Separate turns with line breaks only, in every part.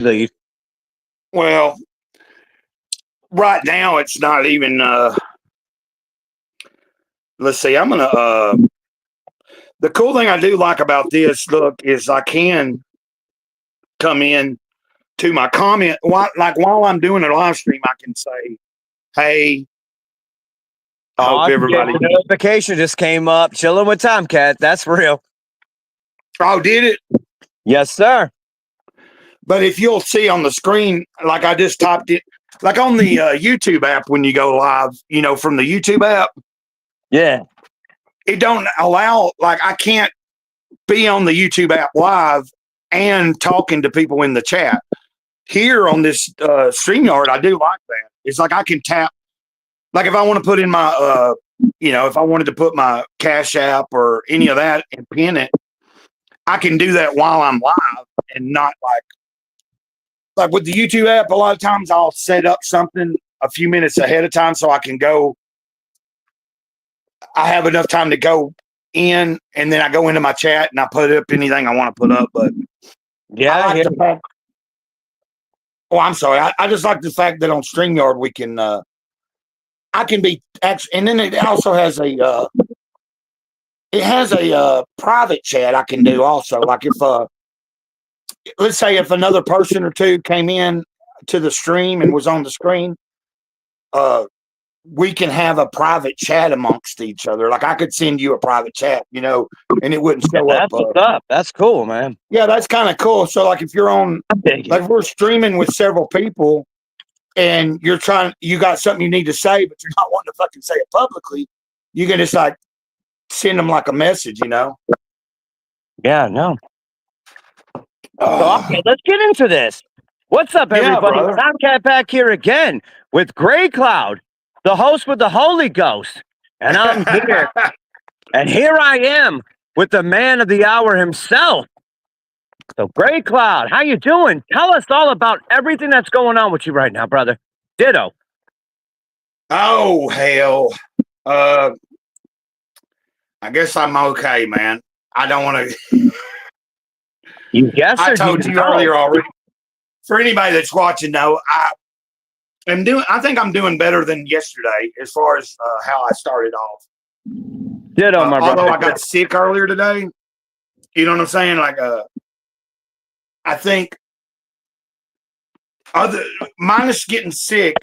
leave?
Well, right now it's not even. Let's see. I'm gonna. The cool thing I do like about this look is I can come in to my comment while I'm doing a live stream. I can say, "Hey, hope everybody."
Notification just came up. Chilling with Tomcat. That's real.
Oh, did it?
Yes, sir.
But if you'll see on the screen, like I just typed it, like on the YouTube app when you go live, from the YouTube app.
Yeah.
It don't allow, like I can't be on the YouTube app live and talking to people in the chat. Here on this StreamYard, I do like that. It's like I can tap, like if I want to put in my, if I wanted to put my Cash App or any of that and pin it, I can do that while I'm live and not like with the YouTube app. A lot of times I'll set up something a few minutes ahead of time so I can go. I have enough time to go in, and then I go into my chat and I put up anything I want to put up. But
yeah,
I'm sorry. I just like the fact that on StreamYard we can. I can be actually, and then it also has a. It has a private chat I can do also. Like if let's say if another person or two came in to the stream and was on the screen, we can have a private chat amongst each other. Like I could send you a private chat, and it wouldn't show up.
That's what's up. That's cool, man.
Yeah, that's kind of cool. So like if you're on, like we're streaming with several people and you got something you need to say, but you're not wanting to fucking say it publicly, you can just like send them like a message,
Yeah, no. So, okay, let's get into this. What's up, everybody?
Yeah,
Tomcat back here again with Gray Cloud, the host with the Holy Ghost. And I'm here. And here I am with the man of the hour himself. So, Gray Cloud, how you doing? Tell us all about everything that's going on with you right now, brother. Ditto.
Oh, hell. I guess I'm okay, man. I don't want to.
You guess
I told you earlier already. For anybody that's watching, though, I think I'm doing better than yesterday as far as how I started off.
Ditto, my brother.
Although I got sick earlier today, you know what I'm saying? Like, I think minus getting sick,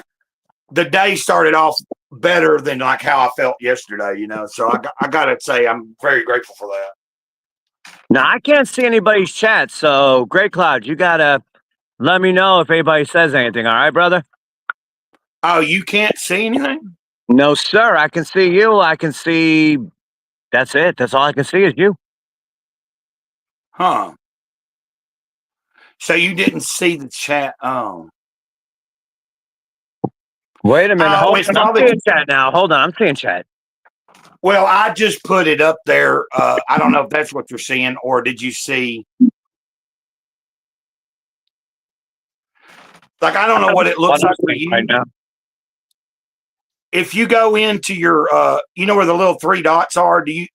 the day started off better than like how I felt yesterday. So I gotta say I'm very grateful for that.
Now I can't see anybody's chat, so Gray Cloud, you gotta let me know if anybody says anything. All right, brother?
Oh, you can't see anything?
No, sir. I can see you. I can see. That's it. That's all I can see is you.
Huh. So you didn't see the chat? Oh.
Wait a minute. Hold on. I'm seeing chat now. Hold on. I'm seeing chat.
Well, I just put it up there. I don't know if that's what you're seeing, or did you see? Like, I don't know what it looks like for you.
Right now.
If you go into your, where the little three dots are, can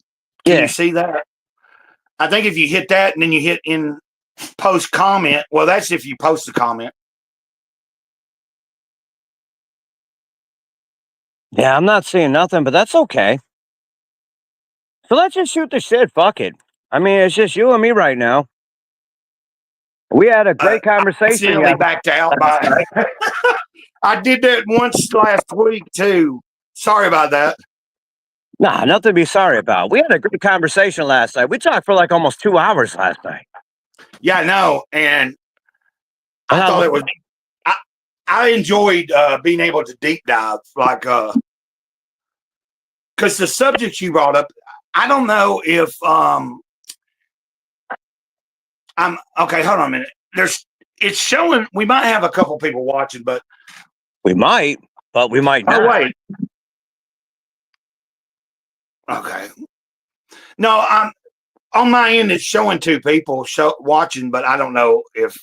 you see that? I think if you hit that and then you hit in post comment, well, that's if you post a comment.
Yeah, I'm not seeing nothing, but that's okay. So let's just shoot the shit. Fuck it. I mean, it's just you and me right now. We had a great conversation.
I backed out. I did that once last week too. Sorry about that.
Nah, nothing to be sorry about. We had a great conversation last night. We talked for like almost 2 hours last night.
Yeah, I know. And I thought it was, I enjoyed being able to deep dive, like, because the subject you brought up, I don't know if, I'm okay. Hold on a minute. It's showing, we might have a couple people watching, but
we might not.
Oh, wait. Okay. No, I'm on my end. It's showing 2 people watching, but I don't know if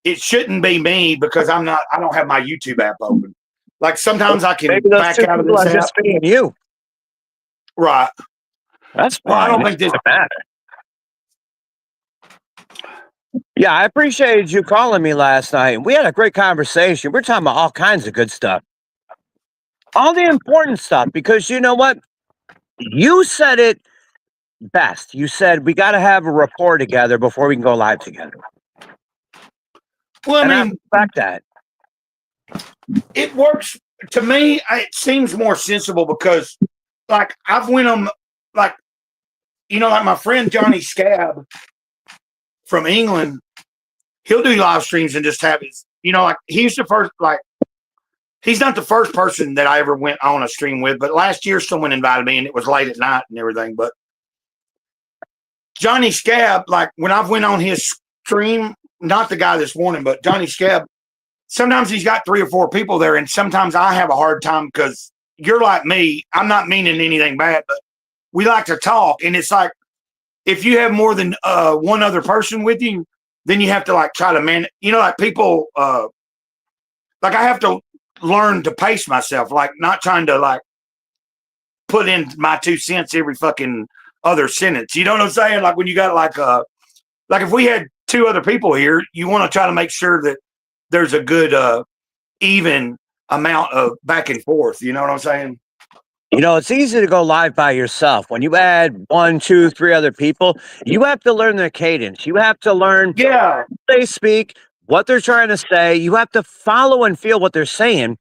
it shouldn't be me because I don't have my YouTube app open. Like sometimes I can back out of this app.
Just being you.
Right.
That's fine.
Well, I don't think this
matter. Yeah, I appreciated you calling me last night. We had a great conversation. We're talking about all kinds of good stuff, all the important stuff, because you know what? You said it best. You said we got to have a rapport together before we can go live together.
Well, I
And I
mean,
respect that.
it works to me. It seems more sensible because, like, I've went on, like, like my friend Johnny Scab from England. He'll do live streams and just have his, like he's the first, like, he's not the first person that I ever went on a stream with, but last year someone invited me and it was late at night and everything. But Johnny Scab, like when I've went on his stream, not the guy this morning, but Johnny Scab, sometimes he's got 3 or 4 people there, and sometimes I have a hard time because you're like me. I'm not meaning anything bad, but we like to talk, and it's like if you have more than one other person with you, then you have to like try to manage. Like people, like I have to learn to pace myself, like not trying to like put in my 2 cents every fucking other sentence. You know what I'm saying? Like when you got like if we had 2 other people here, you want to try to make sure that there's a good even amount of back and forth. You know what I'm saying?
It's easy to go live by yourself. When you add 1, 2, 3 other people, you have to learn their cadence. You have to learn
Yeah.
how they speak, what they're trying to say. You have to follow and feel what they're saying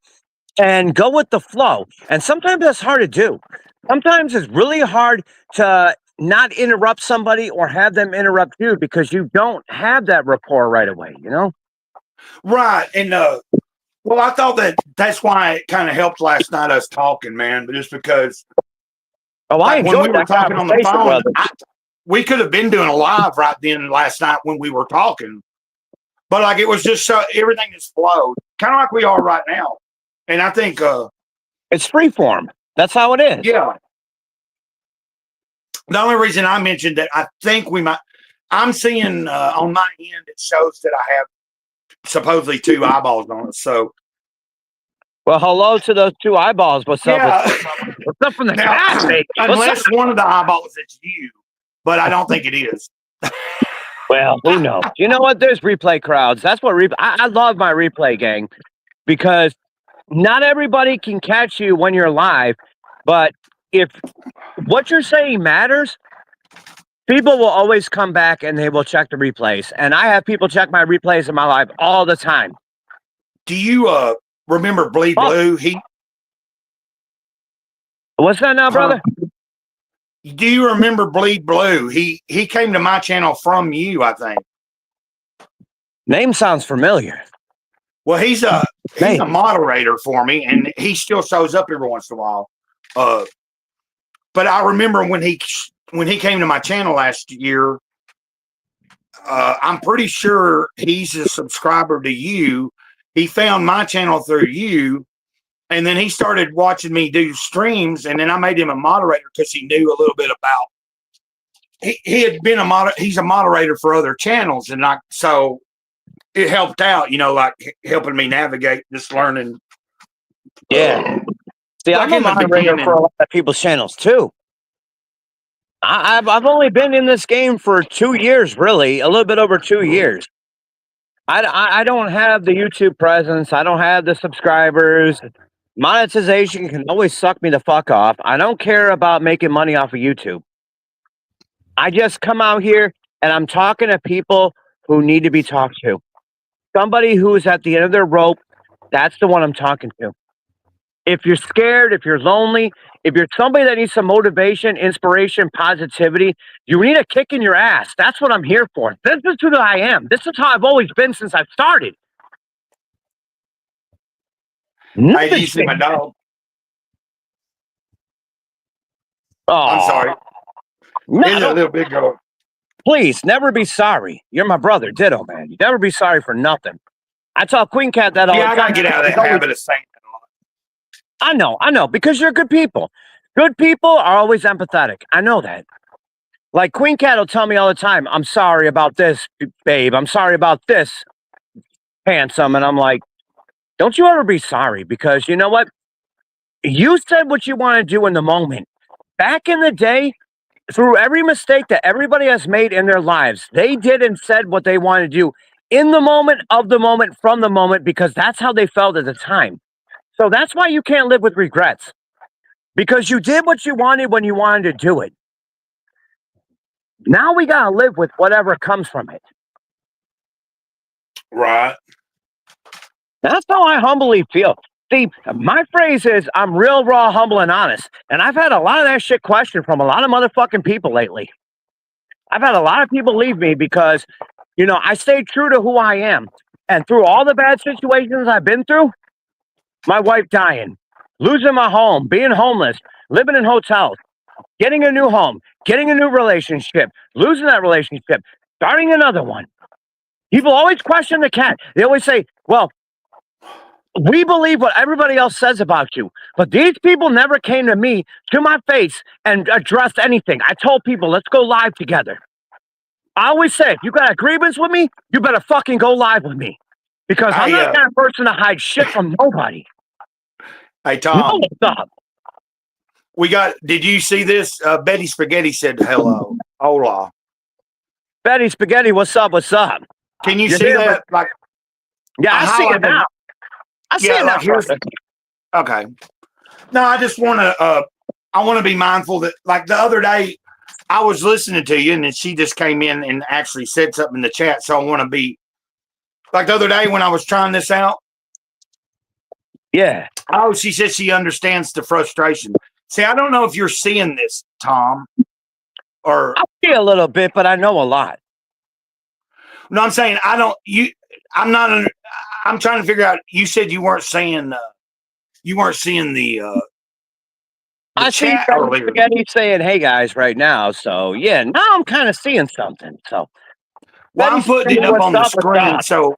and go with the flow. And sometimes that's hard to do. Sometimes it's really hard to not interrupt somebody or have them interrupt you because you don't have that rapport right away,
Right. And well, I thought that's why it kind of helped last night us talking, man. But just because,
Oh, I
like when we
enjoyed
were
that
talking on the
conversation,
phone,
brother.
we could have been doing a live right then last night when we were talking. But like it was just so everything just flowed, kind of like we are right now. And I think
It's free form. That's how it is.
yeah. The only reason I mentioned that I think we might, I'm seeing on my end it shows that I have supposedly 2 eyeballs on it. So
Well, hello to those 2 eyeballs. What's up? What's up from the
now,
chat, baby?
unless one of the eyeballs is you, but I don't think it is.
Well, who knows? You know what? There's replay crowds. That's what I love my replay gang because not everybody can catch you when you're live, but if what you're saying matters, people will always come back and they will check the replays. And I have people check my replays in my live all the time.
Do you remember Bleed Blue?
What's that now, brother?
Do you remember Bleed Blue? He came to my channel from you, I think.
Name sounds familiar.
Well, he's a moderator for me, and he still shows up every once in a while. But I remember when he came to my channel last year. I'm pretty sure he's a subscriber to you. He found my channel through you, and then he started watching me do streams, and then I made him a moderator because he knew a little bit about. He had been he's a moderator for other channels, and so it helped out, like helping me navigate this learning.
Yeah. See,
like
I'm a moderator for a lot of people's channels too. I've only been in this game for 2 years, really, a little bit over 2 years. I don't have the YouTube presence. I don't have the subscribers. Monetization can always suck me the fuck off. I don't care about making money off of YouTube. I just come out here and I'm talking to people who need to be talked to. Somebody who's at the end of their rope, that's the one I'm talking to. If you're scared, if you're lonely, if you're somebody that needs some motivation, inspiration, positivity, you need a kick in your ass. That's what I'm here for. This is who I am. This is how I've always been since I've started.
Hey, you see my dog?
Oh,
I'm sorry. He's a little big girl.
Please, never be sorry. You're my brother, ditto, man. You never be sorry for nothing. I tell Queen Cat that all the time.
Yeah, I gotta get out of that habit of saying that a
lot. I know, because you're good people. Good people are always empathetic. I know that. Like Queen Cat will tell me all the time, I'm sorry about this, babe. I'm sorry about this, handsome. And I'm like, don't you ever be sorry, because you know what? You said what you want to do in the moment. Back in the day, through every mistake that everybody has made in their lives, they did and said what they wanted to do in the moment, of the moment, from the moment, because that's how they felt at the time. So that's why you can't live with regrets, because you did what you wanted when you wanted to do it. Now we got to live with whatever comes from it.
Right.
That's how I humbly feel. See, my phrase is I'm real, raw, humble, and honest. And I've had a lot of that shit questioned from a lot of motherfucking people lately. I've had a lot of people leave me because, I stayed true to who I am. And through all the bad situations I've been through, my wife dying, losing my home, being homeless, living in hotels, getting a new home, getting a new relationship, losing that relationship, starting another one. People always question the cat. They always say, well, we believe what everybody else says about you. But these people never came to me, to my face, and addressed anything. I told people, let's go live together. I always say, if you got a grievance with me, you better fucking go live with me. Because I'm not that person to hide shit from nobody.
Hey, Tom.
No, stop.
Did you see this? Betty Spaghetti said hello. Hola.
Betty Spaghetti, what's up? What's up?
Can you see that? Like,
yeah, I see it now. I see it now.
Okay. No, I just want to. I want to be mindful that, like the other day, I was listening to you, and then she just came in and actually said something in the chat. So I want to be like the other day when I was trying this out.
Yeah.
Oh, she said she understands the frustration. See, I don't know if you're seeing this, Tom, or
I see a little bit, but I know a lot.
No, I'm saying I don't. I'm not. I'm trying to figure out. You said you weren't seeing. You weren't seeing the
I see Spaghetti saying, "Hey guys," right now. So yeah, now I'm kind of seeing something. So
well, I'm putting it up on the screen. So,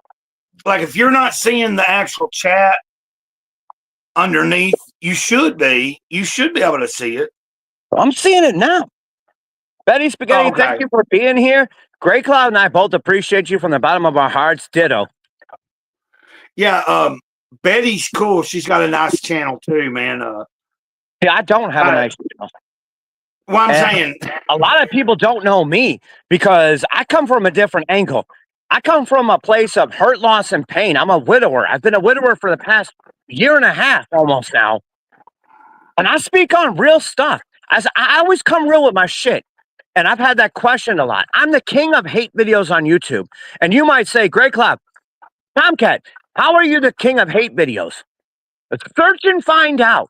like, if you're not seeing the actual chat underneath, you should be. You should be able to see it.
I'm seeing it now. Betty Spaghetti, thank you for being here. Grey Cloud and I both appreciate you from the bottom of our hearts. Ditto.
Yeah, Betty's cool. She's got a nice channel too, man.
Yeah, I don't have a nice channel.
Well, I'm saying
a lot of people don't know me because I come from a different angle. I come from a place of hurt, loss, and pain. I'm a widower. I've been a widower for the past year and a half almost now. And I speak on real stuff. I always come real with my shit. And I've had that questioned a lot. I'm the king of hate videos on YouTube. And you might say, Grey Cloud, Tomcat, how are you the king of hate videos? Let's search and find out.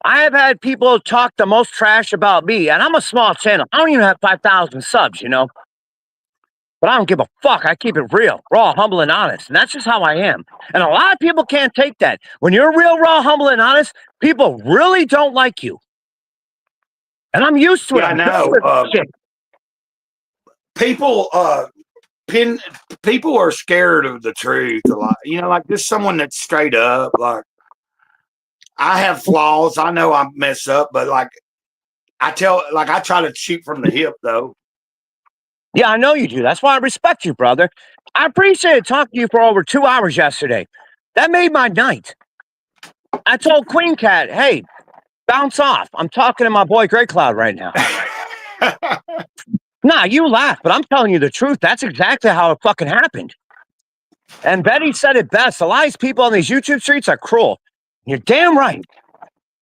I have had people talk the most trash about me, and I'm a small channel. I don't even have 5,000 subs, But I don't give a fuck. I keep it real, raw, humble, and honest. And that's just how I am. And a lot of people can't take that. When you're real, raw, humble, and honest, people really don't like you. And I'm used to it.
I know. People are scared of the truth a lot. Like just someone that's straight up. Like I have flaws. I know I mess up, but I try to shoot from the hip though.
Yeah, I know you do. That's why I respect you, brother. I appreciated talking to you for over 2 hours yesterday. That made my night. I told Queen Cat, hey, bounce off. I'm talking to my boy Grey Cloud right now. Nah, you laugh, but I'm telling you the truth. That's exactly how it fucking happened. And Betty said it best. A lot of these people on these YouTube streets are cruel. You're damn right.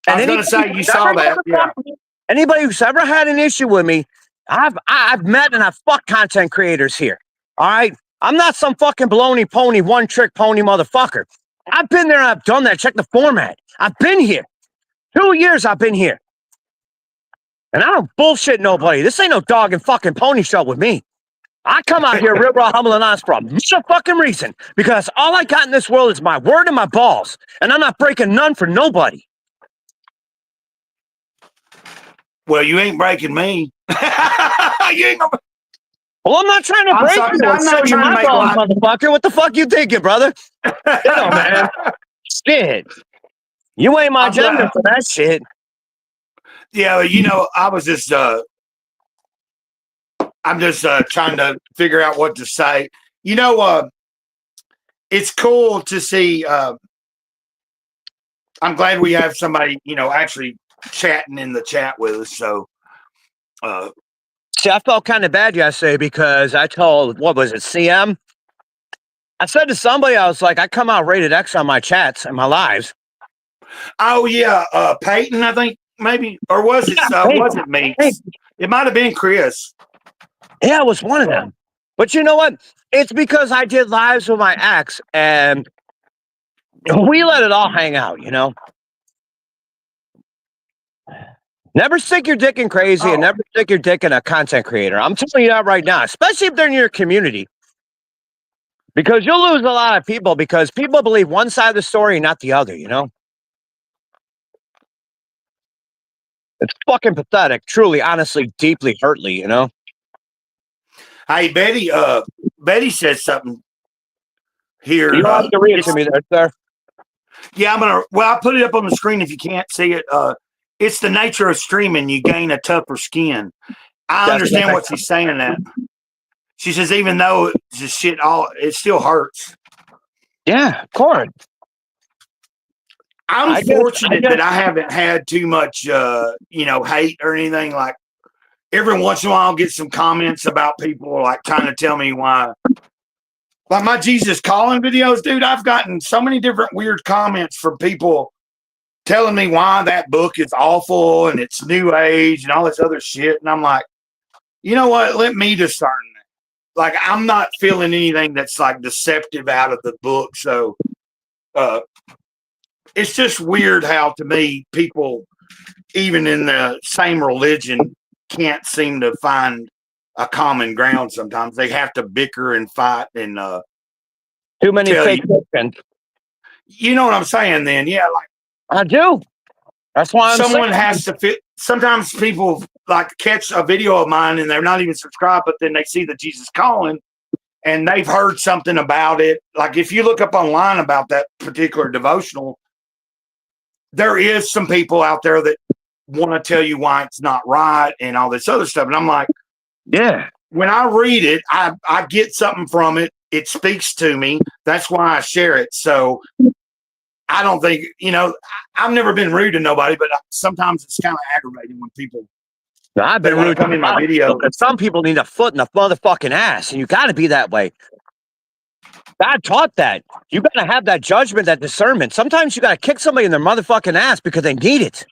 I was going to say, you saw that. Yeah.
Anybody who's ever had an issue with me, I've met and I've fucked content creators here. All right? I'm not some fucking baloney pony, one-trick pony motherfucker. I've been there and I've done that. Check the format. I've been here. 2 years I've been here. And I don't bullshit nobody. This ain't no dog and fucking pony show with me. I come out here real, raw, humble, and honest for a fucking reason. Because all I got in this world is my word and my balls. And I'm not breaking none for nobody.
Well, you ain't breaking me. You ain't gonna...
Well, I'm not trying to break you. I'm not trying to make balls, motherfucker. What the fuck you thinking, brother? Man. Shit. You ain't my gender for that shit.
Yeah, I was just I'm just trying to figure out what to say. It's cool to see. I'm glad we have somebody, actually chatting in the chat with us. So
See, I felt kind of bad yesterday because I told, what was it, CM? I said to somebody, I was like, I come out rated X on my chats and my lives.
Oh yeah, Peyton, I think maybe, or was it? Was it Meeks? It might have been Chris.
Yeah, it was one of them. But you know what? It's because I did lives with my ex, and we let it all hang out. Never stick your dick in crazy, and never stick your dick in a content creator. I'm telling you that right now, especially if they're in your community, because you'll lose a lot of people because people believe one side of the story and not the other. It's fucking pathetic. Truly, honestly, deeply hurtly.
Hey, Betty says something here.
You don't have to read it to me there, sir.
Yeah, I put it up on the screen if you can't see it. It's the nature of streaming. You gain a tougher skin. I understand what she's saying that. She says, even though it's just shit, it still hurts.
Yeah, of course.
I'm fortunate that I haven't had too much, hate or anything. Like every once in a while, I'll get some comments about people like trying to tell me why. Like my Jesus Calling videos, dude, I've gotten so many different weird comments from people telling me why that book is awful and it's new age and all this other shit. And I'm like, you know what? Let me discern that. Like, I'm not feeling anything that's like deceptive out of the book. So, it's just weird how, to me, people, even in the same religion, can't seem to find a common ground. Sometimes they have to bicker and fight and
too many fake Christians.
You know what I'm saying? Then, yeah, like
I do. That's why
someone has to fit. Sometimes people like catch a video of mine and they're not even subscribed, but then they see the Jesus Calling and they've heard something about it. Like if you look up online about that particular devotional, there is some people out there that want to tell you why it's not right and all this other stuff. And I'm like,
yeah, when
I read it, I get something from it. It speaks to me. That's why I share it. So I don't think, I've never been rude to nobody, but sometimes it's kind of aggravating when people.
I've been rude
to in my video.
Some people need a foot in the motherfucking ass, and you got to be that way. God taught that. You got to have that judgment, that discernment. Sometimes you got to kick somebody in their motherfucking ass because they need it.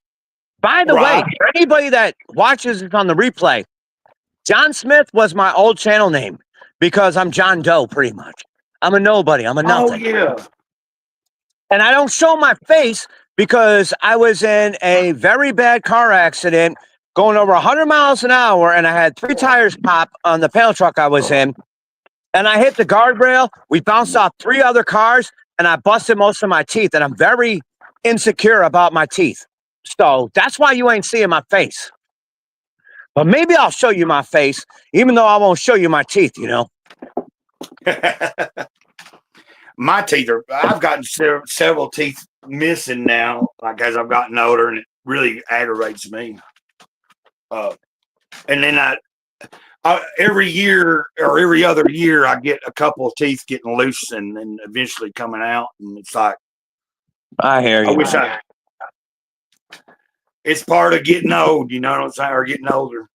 By the way, for anybody that watches it on the replay, John Smith was my old channel name because I'm John Doe, pretty much. I'm a nobody. I'm a nothing.
Oh, yeah.
And I don't show my face because I was in a very bad car accident going over 100 miles an hour, and I had 3 tires pop on the panel truck I was in. And I hit the guardrail. We bounced off 3 other cars, and I busted most of my teeth. And I'm very insecure about my teeth. So that's why you ain't seeing my face. But maybe I'll show you my face, even though I won't show you my teeth,
My teeth I've gotten several teeth missing now, like as I've gotten older, and it really aggravates me. And then every year or every other year, I get a couple of teeth getting loose and eventually coming out. And it's like,
I hear you.
It's part of getting old, you know what I'm saying? Or getting older.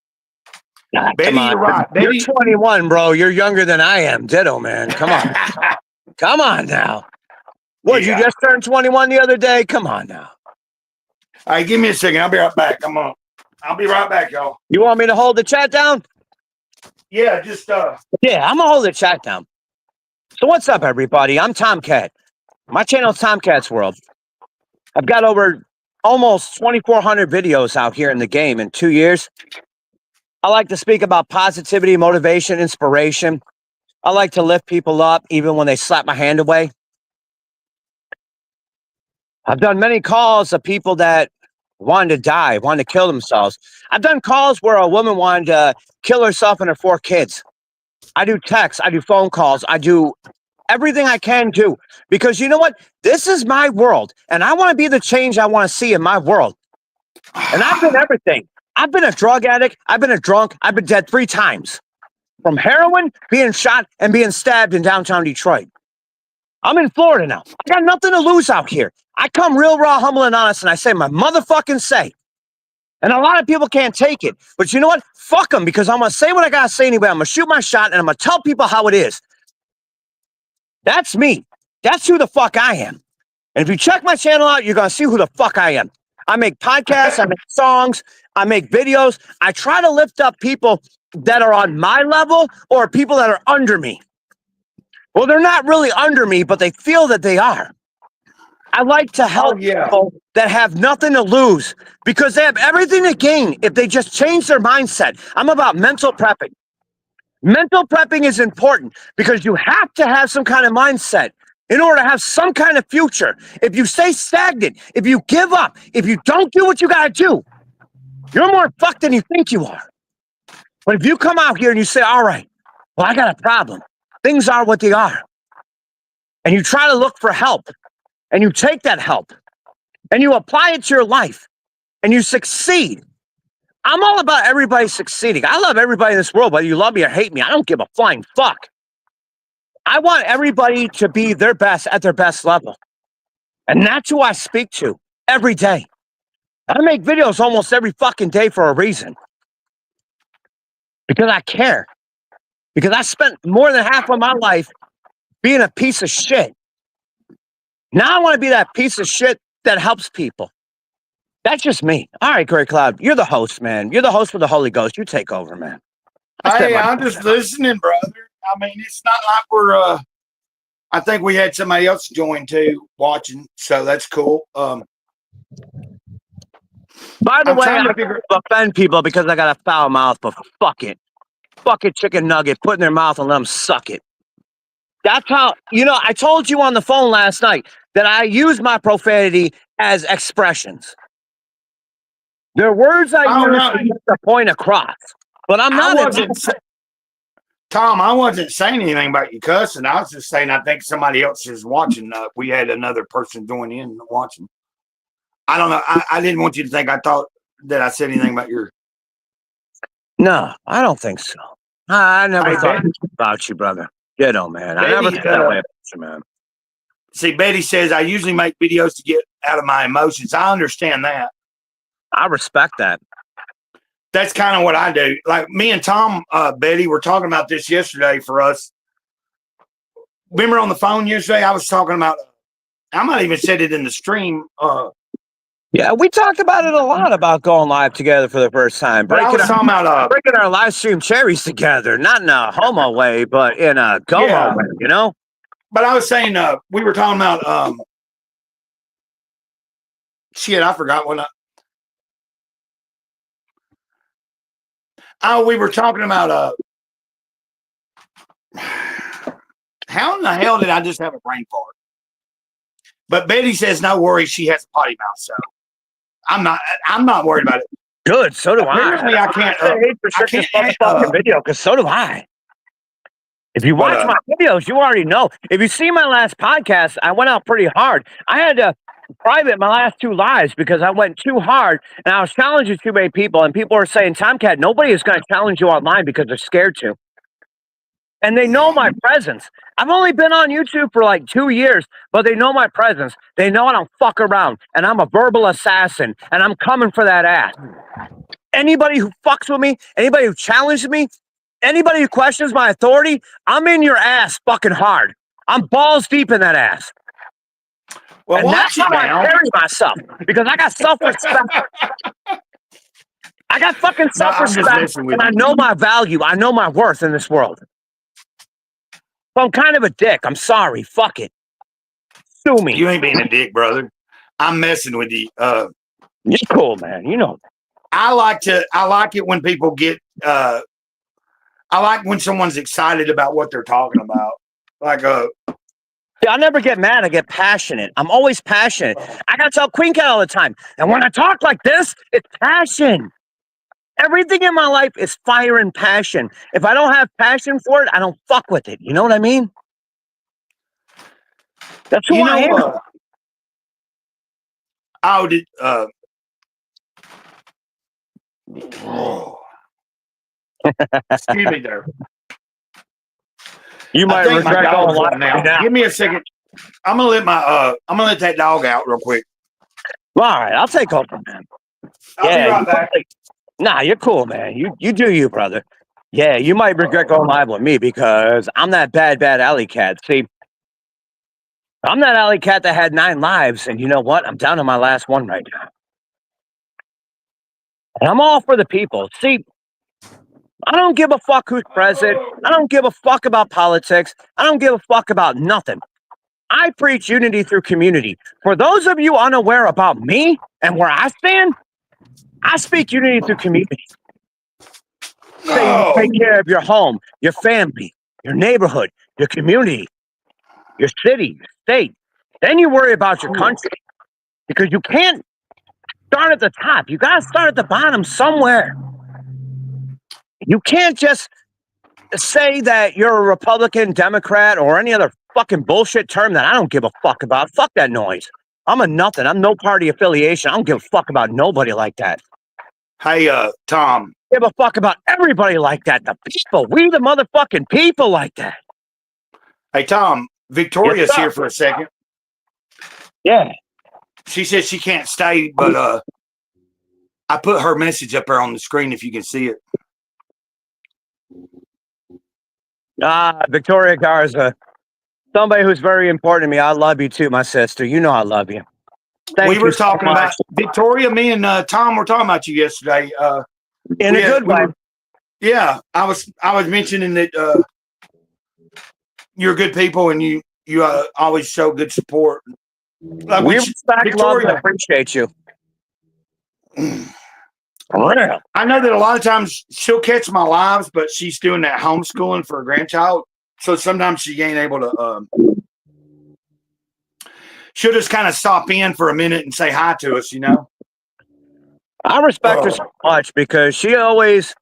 Betty, you're right. You're 21, bro. You're younger than I am. Ditto, man. Come on. Come on now. What, you just turned 21 the other day? Come on now.
All right, give me a second. I'll be right back. Come on. I'll be right back, y'all.
You want me to hold the chat down?
Yeah, just
Yeah, I'm gonna hold the chat down. So what's up, everybody? I'm Tomcat. My channel is Tomcat's World. I've got over almost 2,400 videos out here in the game in 2 years. I like to speak about positivity, motivation, inspiration. I like to lift people up even when they slap my hand away. I've done many calls of people that wanted to die, wanted to kill themselves. I've done calls where a woman wanted to kill herself and her 4 kids. I do texts, I do phone calls, I do everything I can do because you know what? This is my world, and I want to be the change I want to see in my world. And I've been everything. I've been a drug addict. I've been a drunk. I've been dead 3 times. From heroin, being shot, and being stabbed in downtown Detroit. I'm in Florida now. I got nothing to lose out here. I come real, raw, humble, and honest, and I say my motherfucking say. And a lot of people can't take it. But you know what? Fuck them, because I'm going to say what I got to say anyway. I'm going to shoot my shot, and I'm going to tell people how it is. That's me. That's who the fuck I am. And if you check my channel out, you're going to see who the fuck I am. I make podcasts. I make songs. I make videos. I try to lift up people that are on my level or people that are under me. Well, they're not really under me, but they feel that they are. I like to help people that have nothing to lose because they have everything to gain if they just change their mindset. I'm about mental prepping. Mental prepping is important because you have to have some kind of mindset in order to have some kind of future. If you stay stagnant, if you give up, if you don't do what you got to do, you're more fucked than you think you are. But if you come out here and you say, all right, well, I got a problem. Things are what they are. And you try to look for help. And you take that help and you apply it to your life and you succeed. I'm all about everybody succeeding. I love everybody in this world, whether you love me or hate me. I don't give a flying fuck. I want everybody to be their best at their best level. And that's who I speak to every day. I make videos almost every fucking day for a reason. Because I care. Because I spent more than half of my life being a piece of shit. Now I want to be that piece of shit that helps people. That's just me. All right, Gray Cloud, you're the host, man. You're the host with the Holy Ghost. You take over, man.
Hey, I'm just listening, brother. I mean, it's not like we're, I think we had somebody else join too, watching. So that's cool.
By the way, I'm going to offend people because I got a foul mouth, but fuck it. Fuck it, chicken nugget. Put in their mouth and let them suck it. That's how, I told you on the phone last night that I use my profanity as expressions. They're words I use to get the point across. But I'm not.
Tom, I wasn't saying anything about you cussing. I was just saying I think somebody else is watching. We had another person join in and watching. I don't know. I didn't want you to think I thought that I said anything about your.
No, I don't think so. I never thought about you, brother. Man. I never thought that way about you, man.
See, Betty says, I usually make videos to get out of my emotions. I understand that.
I respect that.
That's kind of what I do. Like me and Tom, Betty, were talking about this yesterday for us. Remember on the phone yesterday, I was talking about, I might even said it in the stream.
Yeah, we talked about it a lot about going live together for the first time.
Breaking
our live stream cherries together, not in a homo way, but in a gomo way,
But I was saying, we were talking about, shit, I forgot what we were talking about, how in the hell did I just have a brain fart? But Betty says, no worries, she has a potty mouth, so I'm not worried about it.
Good, so do
Apparently
I.
I can't.
I can't motherfucking video because so do I. If you watch my videos, you already know. If you see my last podcast, I went out pretty hard. I had to private my last 2 lives because I went too hard and I was challenging too many people. And people are saying, Tomcat, nobody is going to challenge you online because they're scared to. And they know my presence. I've only been on YouTube for like 2 years, but they know my presence. They know I don't fuck around. And I'm a verbal assassin. And I'm coming for that ass. Anybody who fucks with me, anybody who challenges me, anybody who questions my authority, I'm in your ass fucking hard. I'm balls deep in that ass.
Well,
and that's how I carry myself. Because I got self-respect. I got fucking self-respect. And I know my value. I know my worth in this world. So I'm kind of a dick. I'm sorry. Fuck it. Sue me.
You ain't being a dick, brother. I'm messing with you.
You're cool, man. You know.
I like it when people get I like when someone's excited about what they're talking about. Like
I never get mad. I get passionate. I'm always passionate. I gotta tell Queen Cat all the time. And when I talk like this, it's passion. Everything in my life is fire and passion. If I don't have passion for it, I don't fuck with it. You know what I mean? That's who I am.
Excuse me there.
You might regret going live
now. Give me a second. I'm gonna let that dog out real quick.
All right, I'll take over, man.
I'll be right back.
Nah, you're cool, man. You do you, brother. Yeah, you might regret going live with me because I'm that bad alley cat. See, I'm that alley cat that had 9 lives, and you know what? I'm down to my last one right now. And I'm all for the people. See, I don't give a fuck who's president. I don't give a fuck about politics. I don't give a fuck about nothing. I preach unity through community. For those of you unaware about me and where I stand, I speak unity through community. Say you take care of your home, your family, your neighborhood, your community, your city, your state. Then you worry about your country because you can't start at the top. You got to start at the bottom somewhere. You can't just say that you're a Republican, Democrat, or any other fucking bullshit term that I don't give a fuck about. Fuck that noise. I'm a nothing. I'm no party affiliation. I don't give a fuck about nobody like that.
Hey, Tom.
Give a fuck about everybody like that. The people. We the motherfucking people like that.
Hey, Tom. Victoria's
Yes,
here for a second.
Yeah.
She said she can't stay, but I put her message up there on the screen if you can see it.
Victoria Garza. Somebody who's very important to me. I love you too, my sister. You know I love you.
We were talking about Victoria. Me and Tom were talking about you yesterday.
In a good way.
Yeah, I was mentioning that you're good people and you always show good support.
Like we respect, Victoria, love, and appreciate you.
I know that a lot of times she'll catch my lives, but she's doing that homeschooling for a grandchild, so sometimes she ain't able to. She'll just kind of stop in for a minute and say hi to us, you know.
I respect her so much because she always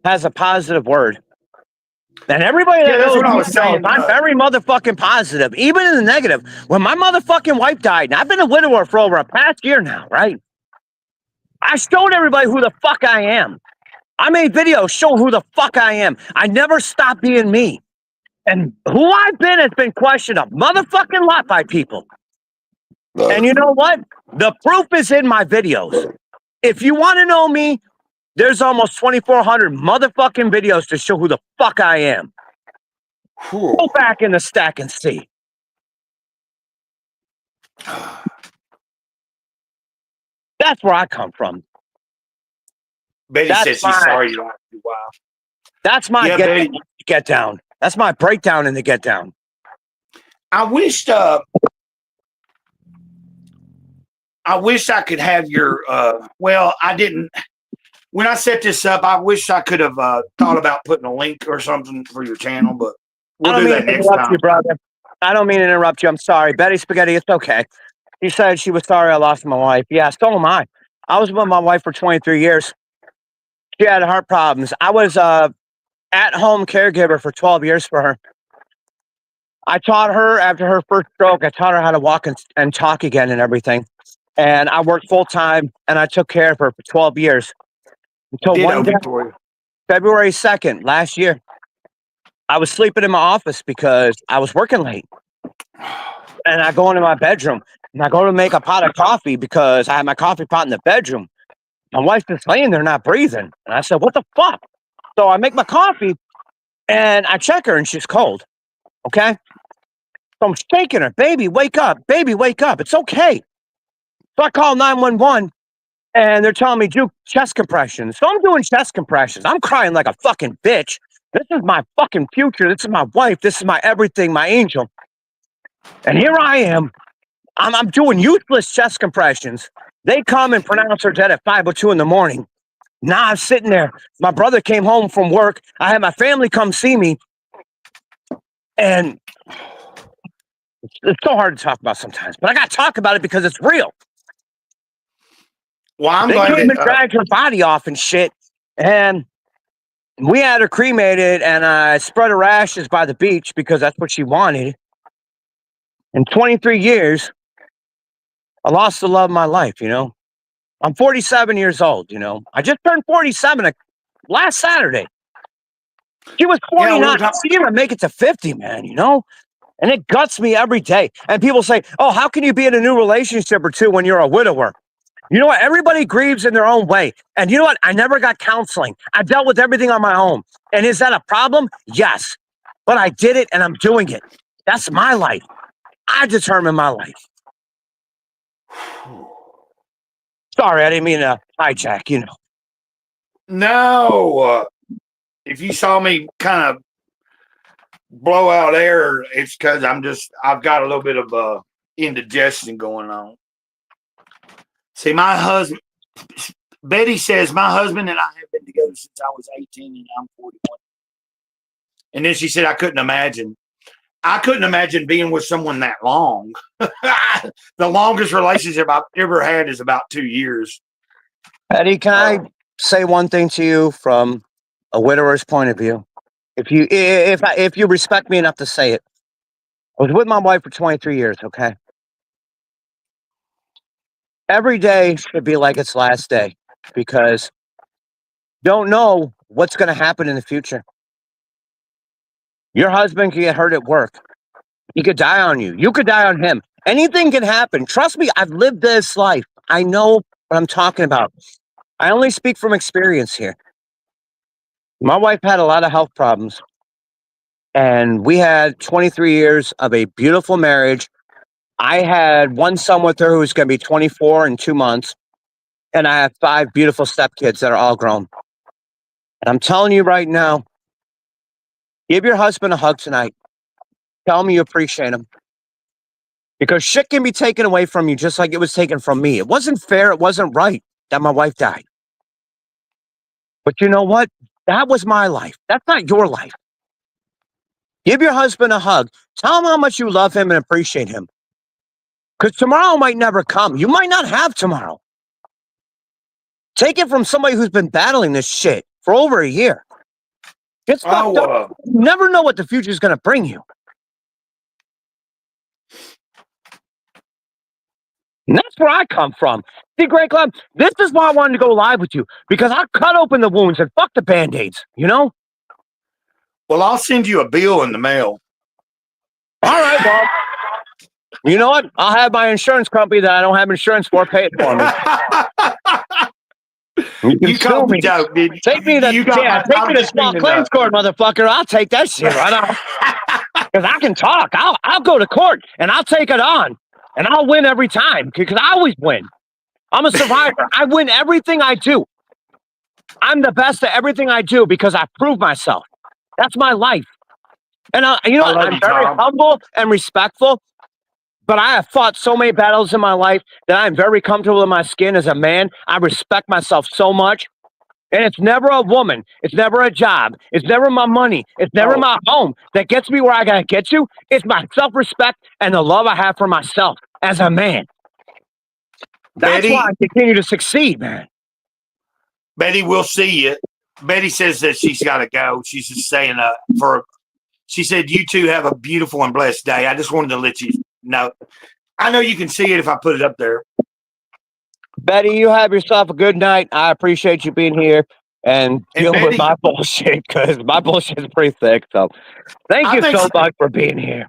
has a positive word. And everybody that knows, I was saying, I'm very motherfucking positive, even in the negative. When my motherfucking wife died, and I've been a widower for over a past year now, right? I showed everybody who the fuck I am. I made videos show who the fuck I am. I never stopped being me. And who I've been has been questioned a motherfucking lot by people. And you know what? The proof is in my videos. If you want to know me, there's almost 2,400 motherfucking videos to show who the fuck I am. Cool. Go back in the stack and see. That's where I come from.
Betty says she's sorry you don't have to do wow.
That's my get down. That's my breakdown in the get down.
I wished I could have your well, I didn't. When I set this up, I wish I could have thought about putting a link or something for your channel, but we'll do that next time.
You, brother. I don't mean to interrupt you. I'm sorry. Betty Spaghetti, it's okay. She said she was sorry I lost my wife. Yeah, so am I. I was with my wife for 23 years. She had heart problems. I was at-home caregiver for 12 years for her. I taught her, after her first stroke, I taught her how to walk and talk again and everything. And I worked full-time, and I took care of her for 12 years. Until one day, February 2nd, last year, I was sleeping in my office because I was working late. And I go into my bedroom, and I go to make a pot of coffee because I had my coffee pot in the bedroom. My wife's just laying there not breathing. And I said, what the fuck? So I make my coffee, and I check her, and she's cold. Okay? So I'm shaking her. Baby, wake up. Baby, wake up. It's okay. So I call 911. And they're telling me do chest compressions. So I'm doing chest compressions. I'm crying like a fucking bitch. This is my fucking future. This is my wife. This is my everything, my angel. And here I am. I'm doing useless chest compressions. They come and pronounce her dead at 5:02 in the morning. Now I'm sitting there. My brother came home from work. I had my family come see me. And it's so hard to talk about sometimes. But I got to talk about it because it's real.
Well,
they came and dragged her body off and shit, and we had her cremated, and I spread her ashes by the beach because that's what she wanted. In 23 years, I lost the love of my life, you know. I'm 47 years old, you know. I just turned 47 last Saturday. She was 49. She's going to make it to 50, man, you know. And it guts me every day. And people say, oh, how can you be in a new relationship or two when you're a widower? You know what? Everybody grieves in their own way. And you know what? I never got counseling. I dealt with everything on my own. And is that a problem? Yes. But I did it and I'm doing it. That's my life. I determine my life. Sorry, I didn't mean to hijack, you know.
No. If you saw me kind of blow out air, it's because I've got a little bit of indigestion going on. See, my husband, Betty says, my husband and I have been together since I was 18 and I'm 41. And then she said, I couldn't imagine being with someone that long. The longest relationship I've ever had is about 2 years.
Eddie, can I say one thing to you from a widower's point of view? If you respect me enough to say it, I was with my wife for 23 years, okay? Every day should be like its last day because don't know what's going to happen in the future. Your husband can get hurt at work. He could die on you. You could die on him. Anything can happen. Trust me, I've lived this life. I know what I'm talking about. I only speak from experience here. My wife had a lot of health problems, and we had 23 years of a beautiful marriage. I had one son with her who's going to be 24 in 2 months, and I have 5 beautiful stepkids that are all grown. And I'm telling you right now, give your husband a hug tonight. Tell him you appreciate him. Because shit can be taken away from you just like it was taken from me. It wasn't fair. It wasn't right that my wife died. But you know what? That was my life. That's not your life. Give your husband a hug. Tell him how much you love him and appreciate him. Because tomorrow might never come. You might not have tomorrow. Take it from somebody who's been battling this shit for over a year. It's fucked up. You never know what the future is going to bring you. And that's where I come from. See, Great Club, this is why I wanted to go live with you. Because I cut open the wounds and fuck the Band-Aids, you know?
Well, I'll send you a bill in the mail.
All right, well, you know what? I'll have my insurance company that I don't have insurance for pay it for me.
You called me joke, did you?
Take me to the small claims court, motherfucker. I'll take that shit right on. Because I can talk. I'll go to court and I'll take it on. And I'll win every time because I always win. I'm a survivor. I win everything I do. I'm the best at everything I do because I prove myself. That's my life. And you know, I'm very humble and respectful, but I have fought so many battles in my life that I'm very comfortable in my skin as a man. I respect myself so much. And it's never a woman. It's never a job. It's never my money. It's never my home that gets me where I got to get to. It's my self-respect and the love I have for myself as a man. That's why I continue to succeed, man.
Betty, we'll see you. Betty says that she's got to go. She's just saying she said, you two have a beautiful and blessed day. I just wanted to let you know. I know you can see it if I put it up there.
Betty, you have yourself a good night. I appreciate you being here and dealing with my bullshit because my bullshit is pretty thick. So thank you so much for being here.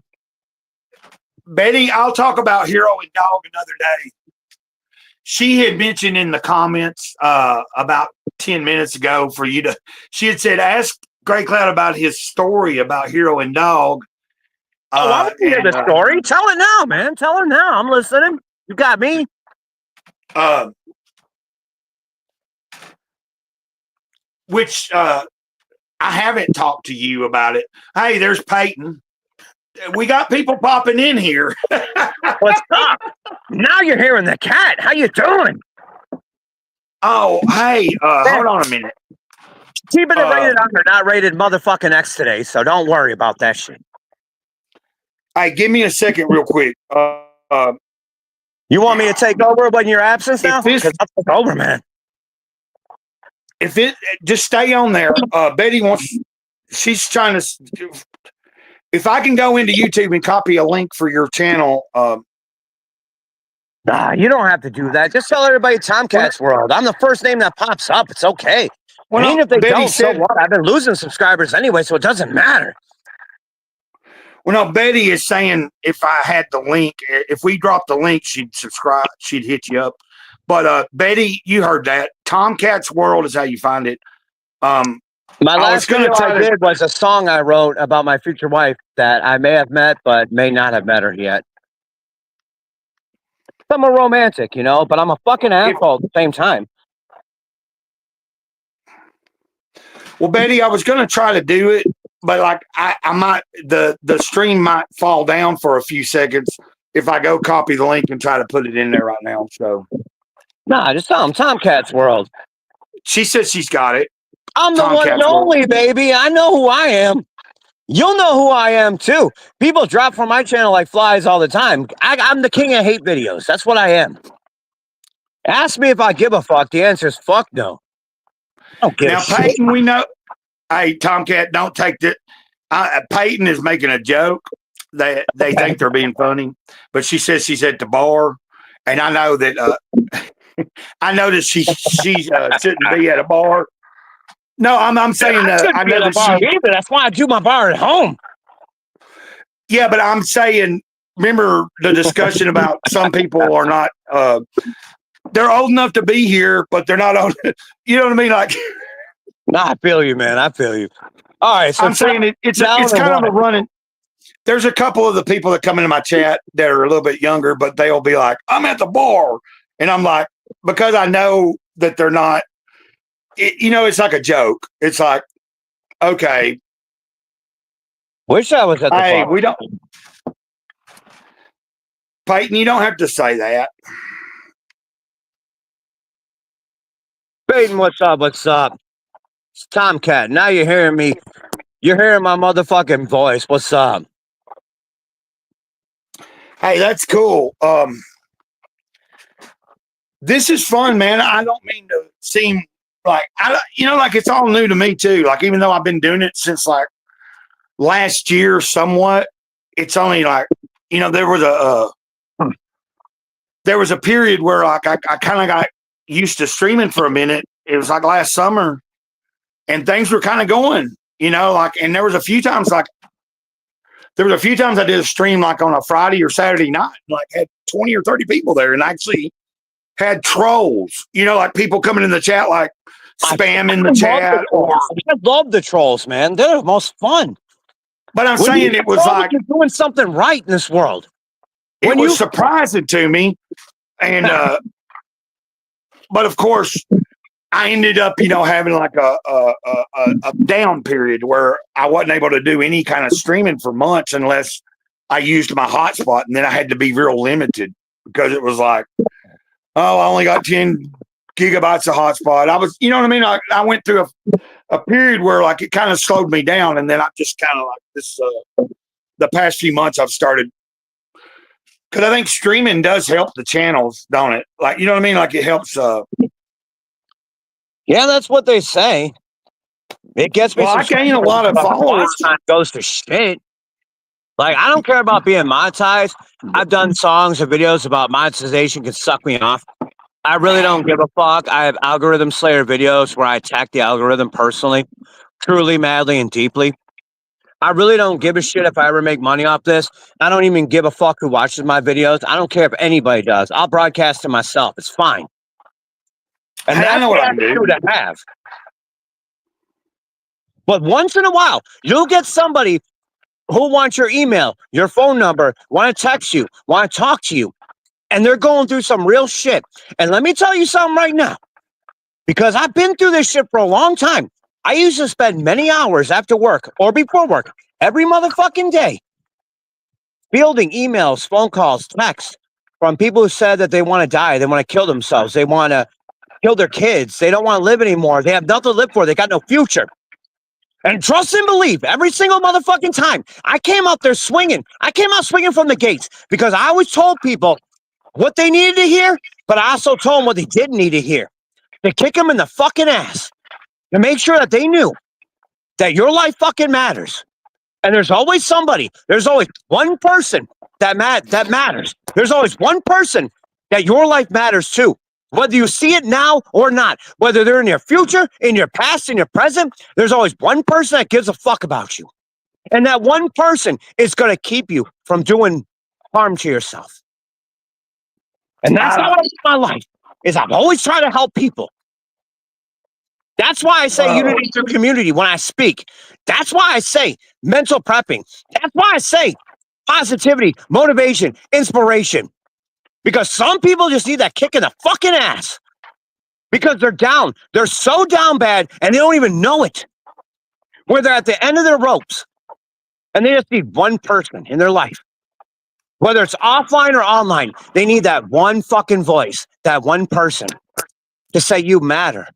Betty, I'll talk about Hero and Dog another day. She had mentioned in the comments about 10 minutes ago for you to, she had said, ask Great Cloud about his story about Hero and Dog.
I want to hear the story. Tell it now, man. Tell her now. I'm listening. You got me.
Which I haven't talked to you about it. Hey, there's Peyton. We got people popping in here.
What's up? Now you're hearing the cat. How you doing?
Oh, hey, hold on a minute.
Keeping it rated under, not rated motherfucking X today, so don't worry about that shit.
Hey, give me a second real quick.
You want me to take over when you're absent now? Because I'll take over, man.
Just stay on there. Betty she's trying to, if I can go into YouTube and copy a link for your channel.
Nah, you don't have to do that. Just tell everybody Tomcat's World. I'm the first name that pops up. It's okay. Well, even if they don't, so what? I've been losing subscribers anyway, so it doesn't matter.
Well, no, Betty is saying if I had the link, if we dropped the link, she'd subscribe. She'd hit you up. But Betty, you heard that. Tomcat's World is how you find it.
My last video I did was a song I wrote about my future wife that I may have met, but may not have met her yet. I'm a romantic, you know, but I'm a fucking asshole at the same time.
Well, Betty, I was going to try to do it, but like I might the stream might fall down for a few seconds if I go copy the link and try to put it in there right now. So,
nah, just tell them Tomcat's World.
She says she's got it.
I'm the one and only, baby. I know who I am. You'll know who I am too. People drop from my channel like flies all the time. I'm the king of hate videos. That's what I am. Ask me if I give a fuck. The answer is fuck no.
Now, Peyton, we know. Hey, Tomcat, don't take that. Peyton is making a joke. They think they're being funny, but she says she's at the bar, and I know that. I know that she shouldn't be at a bar. No, I'm saying I know that
that's why I do my bar at home.
Yeah, but I'm saying, remember the discussion about some people are not. They're old enough to be here, but they're not old. You know what I mean? Like,
nah, I feel you, man. I feel you. All right, so
I'm saying it's kind of a running. There's a couple of the people that come into my chat that are a little bit younger, but they'll be like, "I'm at the bar," and I'm like, because I know that they're not. It's like a joke. It's like, okay.
Wish I was at the bar.
Hey, we don't. Peyton, you don't have to say that.
Peyton, what's up? What's up? It's Tomcat. Now you're hearing me. You're hearing my motherfucking voice. What's up?
Hey, that's cool. This is fun, man. I don't mean to seem like like it's all new to me too. Like, even though I've been doing it since like last year, somewhat, it's only like, there was a period where like I kind of got used to streaming for a minute. It was like last summer, and things were kind of going, and there was a few times I did a stream like on a Friday or Saturday night, like had 20 or 30 people there, and actually had trolls, like people coming in the chat, like spamming the chat.
I love the trolls, man. They're the most fun.
But I'm saying it was like
you're doing something right in this world.
It was surprising to me, and but of course, I ended up, having like a down period where I wasn't able to do any kind of streaming for months unless I used my hotspot, and then I had to be real limited because it was like, oh, I only got 10 gigabytes of hotspot. I was, you know what I mean? I went through a period where like it kind of slowed me down, and then I just kind of like this. The past few months, I've started. Because I think streaming does help the channels, don't it? Like, you know what I mean? Like, it helps.
Yeah, that's what they say. It gets me.
Well, I gain a lot of followers.
Goes to shit. Like, I don't care about being monetized. I've done songs or videos about monetization can suck me off. I really don't give a fuck. I have algorithm slayer videos where I attack the algorithm personally, truly, madly, and deeply. I really don't give a shit if I ever make money off this. I don't even give a fuck who watches my videos. I don't care if anybody does. I'll broadcast to myself. It's fine. And
hey,
that's
I know what I do
to have. But once in a while, you'll get somebody who wants your email, your phone number, want to text you, want to talk to you, and they're going through some real shit. And let me tell you something right now, because I've been through this shit for a long time. I used to spend many hours after work or before work every motherfucking day fielding emails, phone calls, texts from people who said that they want to die, they want to kill themselves, they want to kill their kids, they don't want to live anymore, they have nothing to live for, they got no future. And trust and believe, every single motherfucking time, I came out there swinging. I came out swinging from the gates because I always told people what they needed to hear, but I also told them what they didn't need to hear. To kick them in the fucking ass. To make sure that they knew that your life fucking matters. And there's always somebody, there's always one person that matters. There's always one person that your life matters to. Whether you see it now or not, whether they're in your future, in your past, in your present, there's always one person that gives a fuck about you. And that one person is going to keep you from doing harm to yourself. And that's how I live my life. is I'm always trying to help people. That's why I say unity through community when I speak. That's why I say mental prepping. That's why I say positivity, motivation, inspiration. Because some people just need that kick in the fucking ass. Because they're down. They're so down bad and they don't even know it. Where they're at the end of their ropes. And they just need one person in their life. Whether it's offline or online, they need that one fucking voice, that one person to say you matter.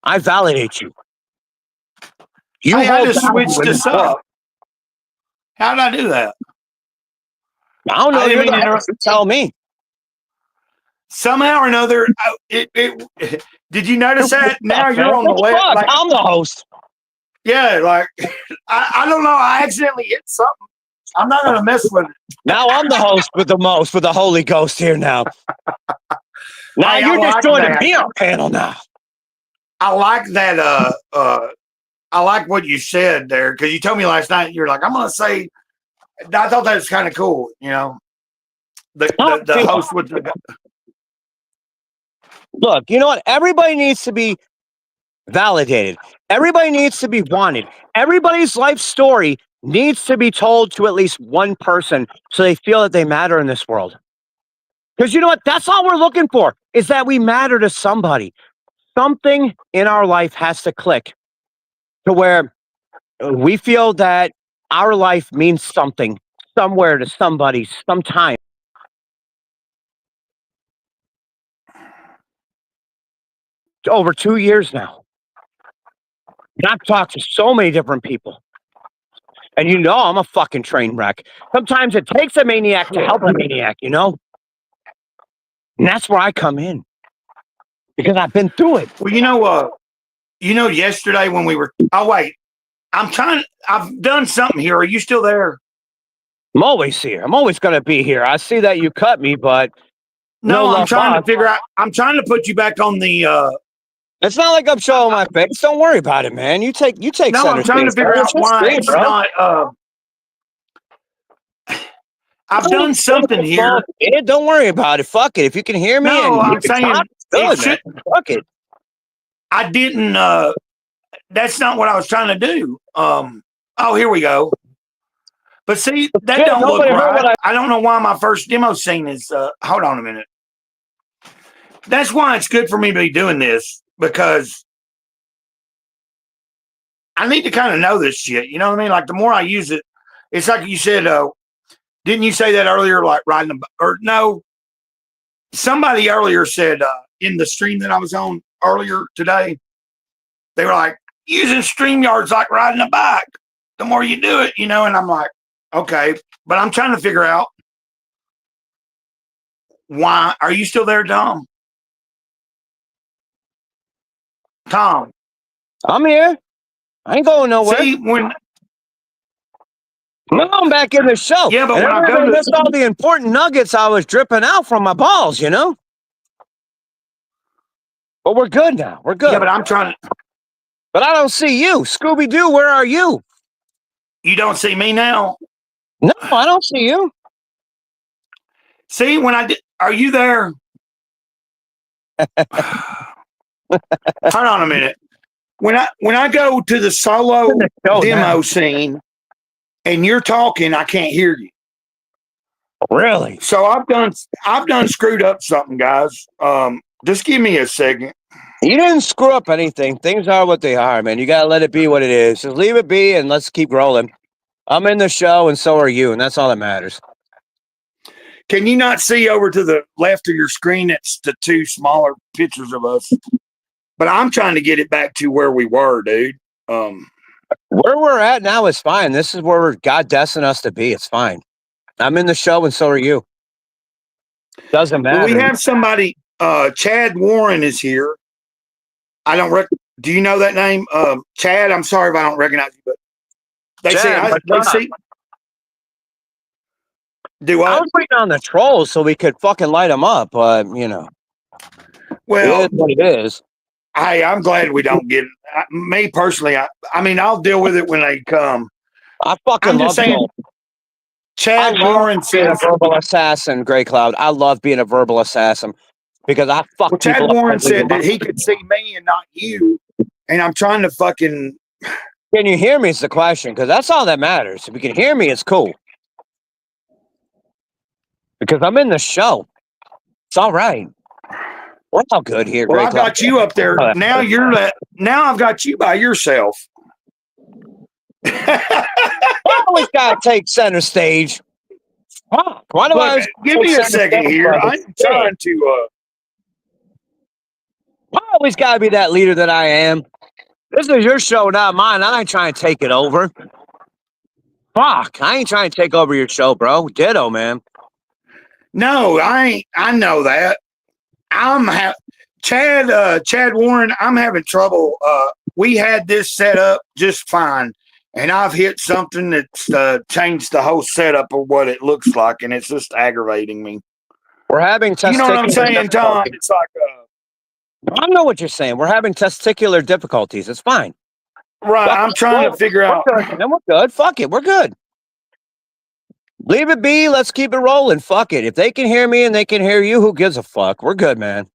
I validate you.
I just switched this up. How did I do that?
I don't know. You're the host. Tell me.
Somehow or another, did you notice that? Now you're on the left.
Like, I'm the host.
Yeah, like I don't know. I accidentally hit something. I'm not gonna mess with it.
Now I'm the host with the most, with the Holy Ghost here now. Now you're just joining me on panel now.
I like that. I like what you said there because you told me last night. You're like, I'm gonna say. I thought that was kind of cool. You know, the host with the.
Look, you know what? Everybody needs to be validated. Everybody needs to be wanted. Everybody's life story needs to be told to at least one person so they feel that they matter in this world. Because you know what? That's all we're looking for, is that we matter to somebody. Something in our life has to click to where we feel that our life means something somewhere to somebody sometime. Over 2 years now. And I've talked to so many different people. And you know I'm a fucking train wreck. Sometimes it takes a maniac to help a maniac, you know? And that's where I come in. Because I've been through it.
Well, yesterday when we were wait. I've done something here. Are you still there?
I'm always here. I'm always gonna be here. I see that you cut me, but
no, I'm trying to figure out. I'm trying to put you back on the
It's not like I'm showing my face. Don't worry about it, man. You take
No, I'm trying to figure out why it's not I've done something here.
Don't worry about it. Fuck it. If you can hear me,
no, I'm saying
fuck it.
I didn't. That's not what I was trying to do. Here we go. But see, that don't look right. I don't know why my first demo scene is. Hold on a minute. That's why it's good for me to be doing this because I need to kind of know this shit. You know what I mean? Like the more I use it, it's like you said. Didn't you say that earlier? Like riding or no? Somebody earlier said in the stream that I was on earlier today, they were like using StreamYard's like riding a bike. The more you do it, you know. And I'm like, okay, but I'm trying to figure out why. Are you still there, Tom? Tom,
I'm here. I ain't going nowhere.
See,
no, I'm back in the show.
Yeah, but
and
when I
missed all the important nuggets I was dripping out from my balls, you know? But we're good now. We're good.
Yeah, but I'm trying to.
But I don't see you. Scooby-Doo, where are you?
You don't see me now?
No, I don't see you.
See, when I did, are you there? Hold on a minute. When I go to the solo demo scene and you're talking, I can't hear you.
Really?
So I've done screwed up something, guys. Just give me a second.
You didn't screw up anything. Things are what they are, man. You gotta let it be what it is. Just leave it be and let's keep rolling. I'm in the show and so are you, and that's all that matters.
Can you not see over to the left of your screen? It's the two smaller pictures of us. But I'm trying to get it back to where we were, dude.
Where we're at now is fine. This is where God destined us to be. It's fine. I'm in the show and so are you. Doesn't matter.
Well, we have somebody, Chad Warren is here. I don't do you know that name? Chad, I'm sorry if I don't recognize you, but they see. Do what?
I was waiting on the trolls so we could fucking light them up, but you know.
Well,
it is what it is.
Hey, I'm glad we don't get it. Me personally, I mean, I'll deal with it when they come.
I fucking love it.
Chad Warren says
a verbal assassin, Gray Cloud. I love being a verbal assassin. because I fuck
Well, Chad
people up.
Warren said that he could see me and not you, and I'm trying to fucking.
Can you hear me? Is the question, because that's all that matters. If you can hear me, it's cool. Because I'm in the show. It's all right. We're all good here.
Well,
Great
I've got you up there now. Now I've got you by yourself.
I always gotta take center stage. Fuck. Why do I
Look,
always
give me a
take center
second
stage,
here.
brother?
I'm trying to.
I always gotta be that leader that I am. This is your show, not mine. I ain't trying to take it over. Fuck. I ain't trying to take over your show, bro. Ditto, man.
No, I ain't. I know that. Chad Warren. I'm having trouble. We had this set up just fine, and I've hit something that's changed the whole setup of what it looks like, and it's just aggravating me.
We're having testicular.
You know what I'm saying, Tom? It's like.
I know what you're saying. We're having testicular difficulties. It's fine.
Right.
Fuck
I'm
it.
trying to figure out.
We're good, man. We're good. Fuck it. We're good. Leave it be. Let's keep it rolling. Fuck it. If they can hear me and they can hear you, who gives a fuck? We're good, man.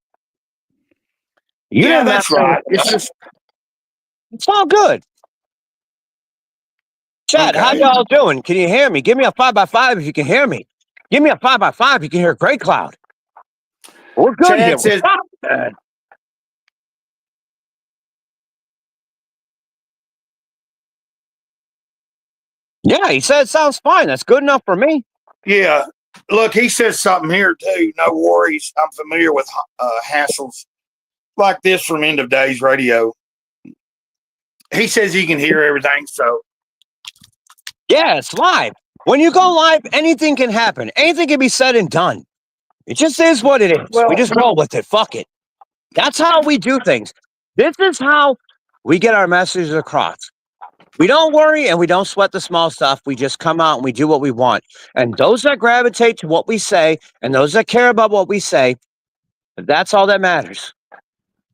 Yeah, that's right. It's
all good. Chad,
okay.
how y'all doing? Can you hear me? Give me a 5x5 if you can hear me. Give me a 5x5. You can hear Great Cloud. We're good
Chad
here.
says,
yeah, he said it sounds fine. That's good enough for me.
yeah. Look, he says something here too. No worries. I'm familiar with hassles like this from End of Days Radio. He says he can hear everything. So,
yeah, it's live. When you go live, anything can happen. Anything can be said and done. It just is what it is.
Well,
we just roll with it. Fuck it. That's how we do things. This is how we get our messages across. We don't worry and we don't sweat the small stuff. We just come out and we do what we want. And those that gravitate to what we say and those that care about what we say, that's all that matters.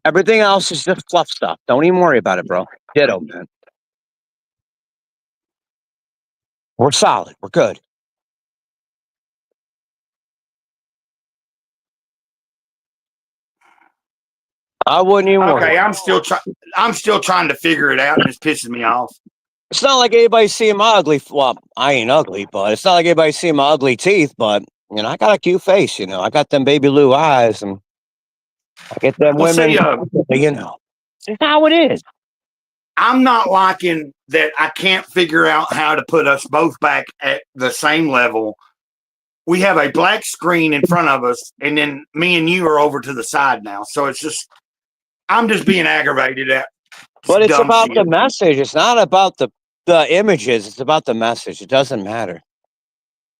Everything else is just fluff stuff. Don't even worry about it, bro. Ditto, man. We're solid. We're good. I wouldn't even worry.
Okay, I'm still trying to figure it out, and it's pissing me off.
It's not like anybody's seeing my ugly. Well, I ain't ugly, but it's not like anybody's seeing my ugly teeth. But I got a cute face. I got them baby blue eyes, and I get them women. It's how it is.
I'm not liking that. I can't figure out how to put us both back at the same level. We have a black screen in front of us, and then me and you are over to the side now. So it's just, I'm just being aggravated at.
But it's about the message. It's not about the images. It's about the message. It doesn't matter.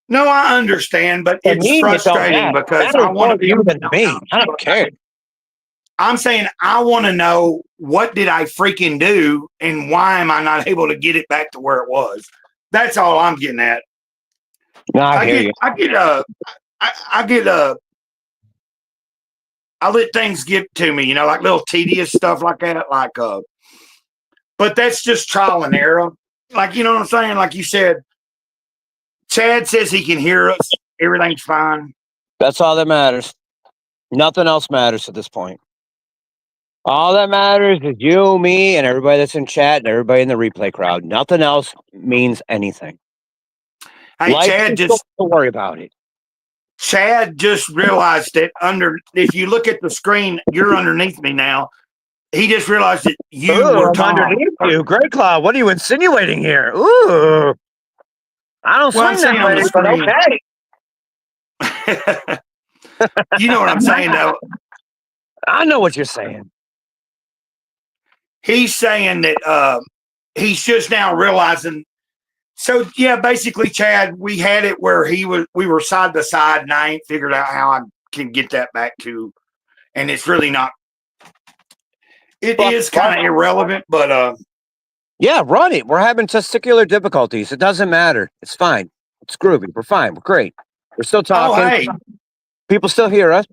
No, I understand, but it's frustrating because I want to be
able to me. I don't care.
I'm saying I want to know what did I freaking do and why am I not able to get it back to where it was? That's all I'm getting at.
No, I
let things get to me, like little tedious stuff like that. But that's just trial and error. Like, you know what I'm saying? Like you said, Chad says he can hear us. Everything's fine.
That's all that matters. Nothing else matters at this point. All that matters is you, me, and everybody that's in chat and everybody in the replay crowd. Nothing else means anything.
Hey, Chad,
don't worry about it.
Chad just realized that if you look at the screen, you're underneath me now. He just realized that you were Tom.
Underneath you. Great Cloud. What are you insinuating here? Ooh. I don't swing that way, but okay.
You know what I'm saying, though.
I know what you're saying.
He's saying that he's just now realizing. So yeah, basically, Chad, we had it where we were side by side, and I ain't figured out how I can get that back to, and it's really not. It is kind of irrelevant, but
yeah, run it. We're having testicular difficulties. It doesn't matter. It's fine. It's groovy. We're fine. We're great. We're still talking.
Oh, hey.
People still hear us.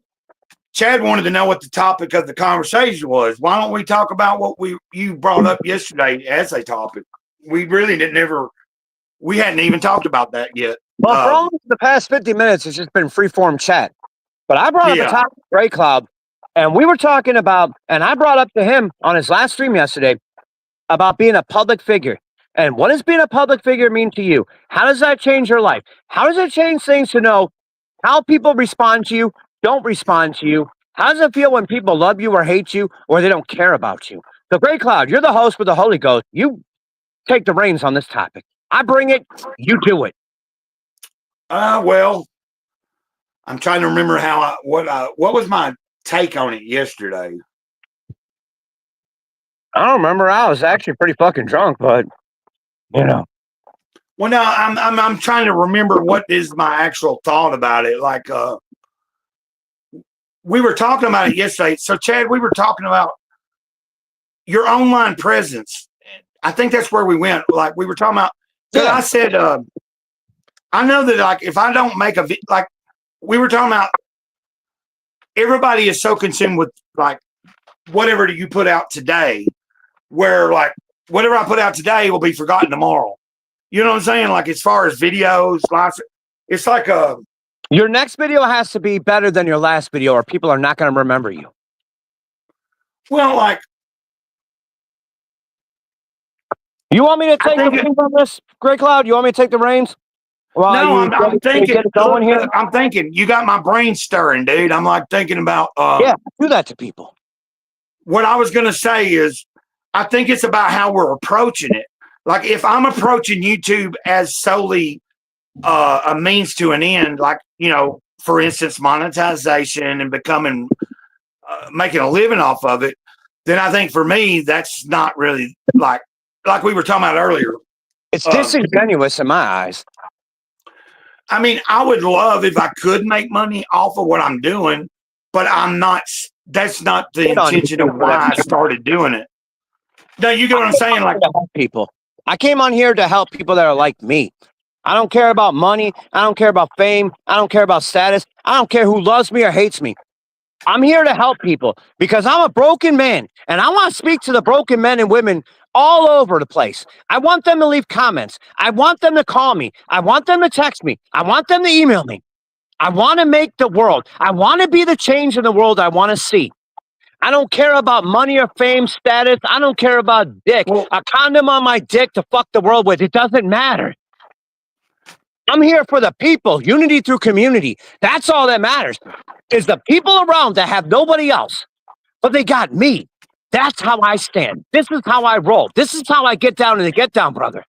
Chad wanted to know what the topic of the conversation was. Why don't we talk about what you brought up yesterday as a topic? We really we hadn't even talked about that yet.
Well, for almost the past 50 minutes, it's just been free-form chat. But I brought up
Yeah.
a topic, Gray Cloud, and we were talking about, and I brought up to him on his last stream yesterday about being a public figure. And what does being a public figure mean to you? How does that change your life? How does it change things to know how people respond to you, don't respond to you? How does it feel when people love you or hate you or they don't care about you? So, Gray Cloud, you're the host with the Holy Ghost. You take the reins on this topic. I bring it, you do it.
Well, I'm trying to remember what was my take on it yesterday.
I don't remember. I was actually pretty fucking drunk, but you know.
Well, no, I'm trying to remember what is my actual thought about it. Like, we were talking about it yesterday. So, Chad, we were talking about your online presence. I think that's where we went. Like, we were talking about. Yeah. I said, I know that like if I don't make like we were talking about, everybody is so consumed with like whatever you put out today, where like whatever I put out today will be forgotten tomorrow. You know what I'm saying? Like as far as videos, it's like
your next video has to be better than your last video, or people are not going to remember you.
Well, like,
you want me to take the reins on this, Gray Cloud? You want me to take the reins? Well,
no, I'm thinking. I'm thinking. You got my brain stirring, dude. I'm like thinking about.
Yeah, do that to people.
What I was gonna say is, I think it's about how we're approaching it. Like if I'm approaching YouTube as solely a means to an end, like for instance, monetization and becoming making a living off of it, then I think for me that's not really like we were talking about earlier.
It's disingenuous in my eyes.
I mean, I would love if I could make money off of what I'm doing, but I'm not. That's not the intention of why I started doing it. No, you get what I'm saying? Like
people. I came on here to help people that are like me. I don't care about money. I don't care about fame. I don't care about status. I don't care who loves me or hates me. I'm here to help people because I'm a broken man and I want to speak to the broken men and women all over the place. I want them to leave comments. I want them to call me. I want them to text me. I want them to email me. I want to make the world. I want to be the change in the world I want to see. I don't care about money or fame, status. I don't care about dick. A condom on my dick to fuck the world with. It doesn't matter. I'm here for the people. Unity through community. That's all that matters. Is the people around that have nobody else, but they got me. That's how I stand. This is how I roll. This is how I get down in the get down, brother.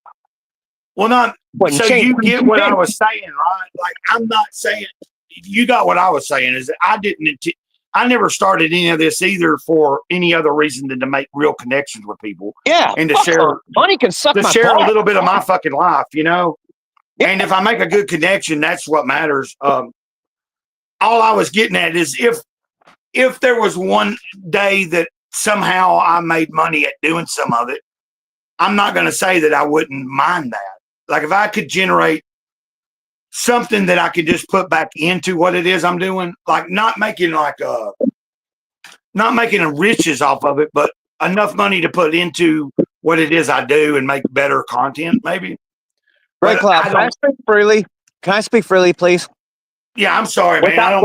Well, not so you get what I was saying, right? Like I'm not saying you got what I was saying is that I never started any of this either for any other reason than to make real connections with people.
Yeah,
and to share
money can suck
to
my
share
butt.
A little bit of my fucking life, Yeah. And if I make a good connection, that's what matters. All I was getting at is if there was one day that somehow I made money at doing some of it, I'm not going to say that I wouldn't mind that. Like if I could generate something that I could just put back into what it is I'm doing, like not making riches off of it, but enough money to put into what it is I do and make better content, maybe.
Right, Cloud. Can I speak freely? Can I speak freely, please?
Yeah, I'm sorry, man.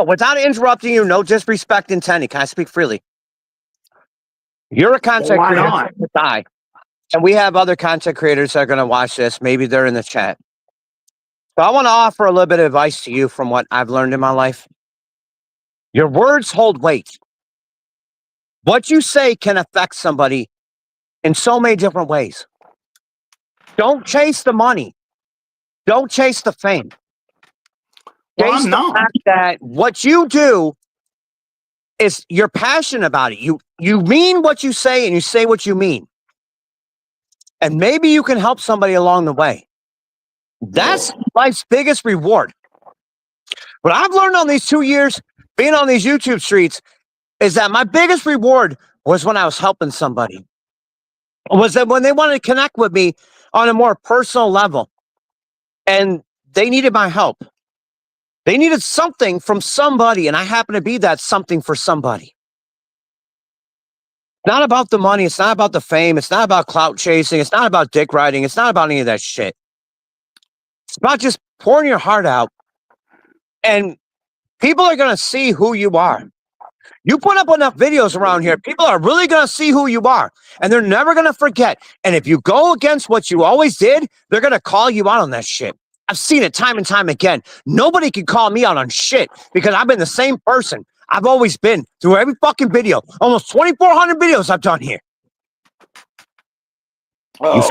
Without interrupting you, no disrespect intended. Can I speak freely? You're a content creator. Why not? And we have other content creators that are going to watch this. Maybe they're in the chat. So I want to offer a little bit of advice to you from what I've learned in my life. Your words hold weight. What you say can affect somebody in so many different ways. Don't chase the money. Don't chase the fame. Chase the fact that what you do is you're passionate about it. You mean what you say and you say what you mean. And maybe you can help somebody along the way. That's life's biggest reward. What I've learned on these 2 years being on these YouTube streets is that my biggest reward was when I was helping somebody. Was that when they wanted to connect with me on a more personal level and they needed my help. They needed something from somebody, and I happen to be that something for somebody. It's not about the money. It's not about the fame. It's not about clout chasing. It's not about dick riding. It's not about any of that shit. It's about just pouring your heart out and People are going to see who you are. You put up enough videos around here, people are really going to see who you are, and they're never going to forget. And if you go against what you always did, they're going to call you out on that shit. I've seen it time and time again. Nobody can call me out on shit because I've been the same person I've always been through every fucking video. Almost 2,400 videos I've done here.
Oh,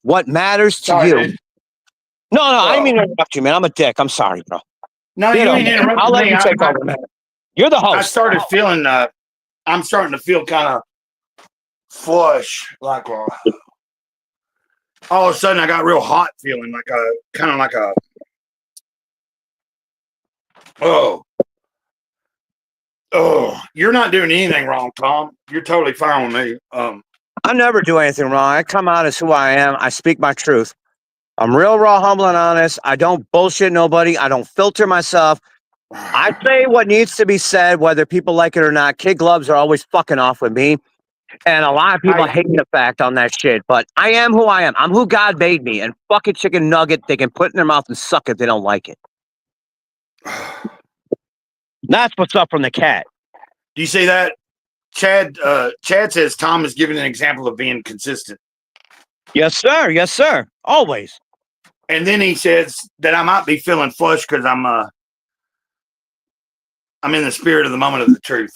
what matters to
sorry,
you?
dude.
No, I didn't mean to interrupt you, man. I'm a dick. I'm sorry, bro.
No, you ain't interrupting
I'll let
me.
you take over, man. You're the host.
I started feeling. I'm starting to feel kind of flush, like all of a sudden I got real hot feeling, like a kind of like a oh. You're not doing anything wrong, Tom. You're totally fine with me.
I never do anything wrong. I come out as who I am. I speak my truth. I'm real, raw, humble, and honest. I don't bullshit nobody. I don't filter myself. I say what needs to be said, whether people like it or not. Kid gloves are always fucking off with me. And a lot of people hate the fact on that shit. But I am who I am. I'm who God made me. And fuck a chicken nugget, they can put it in their mouth and suck it if they don't like it. That's what's up from the cat.
Do you see that? Chad says Tom is giving an example of being consistent.
Yes, sir. Yes, sir. Always.
And then he says that I might be feeling flush because I'm in the spirit of the moment of the truth.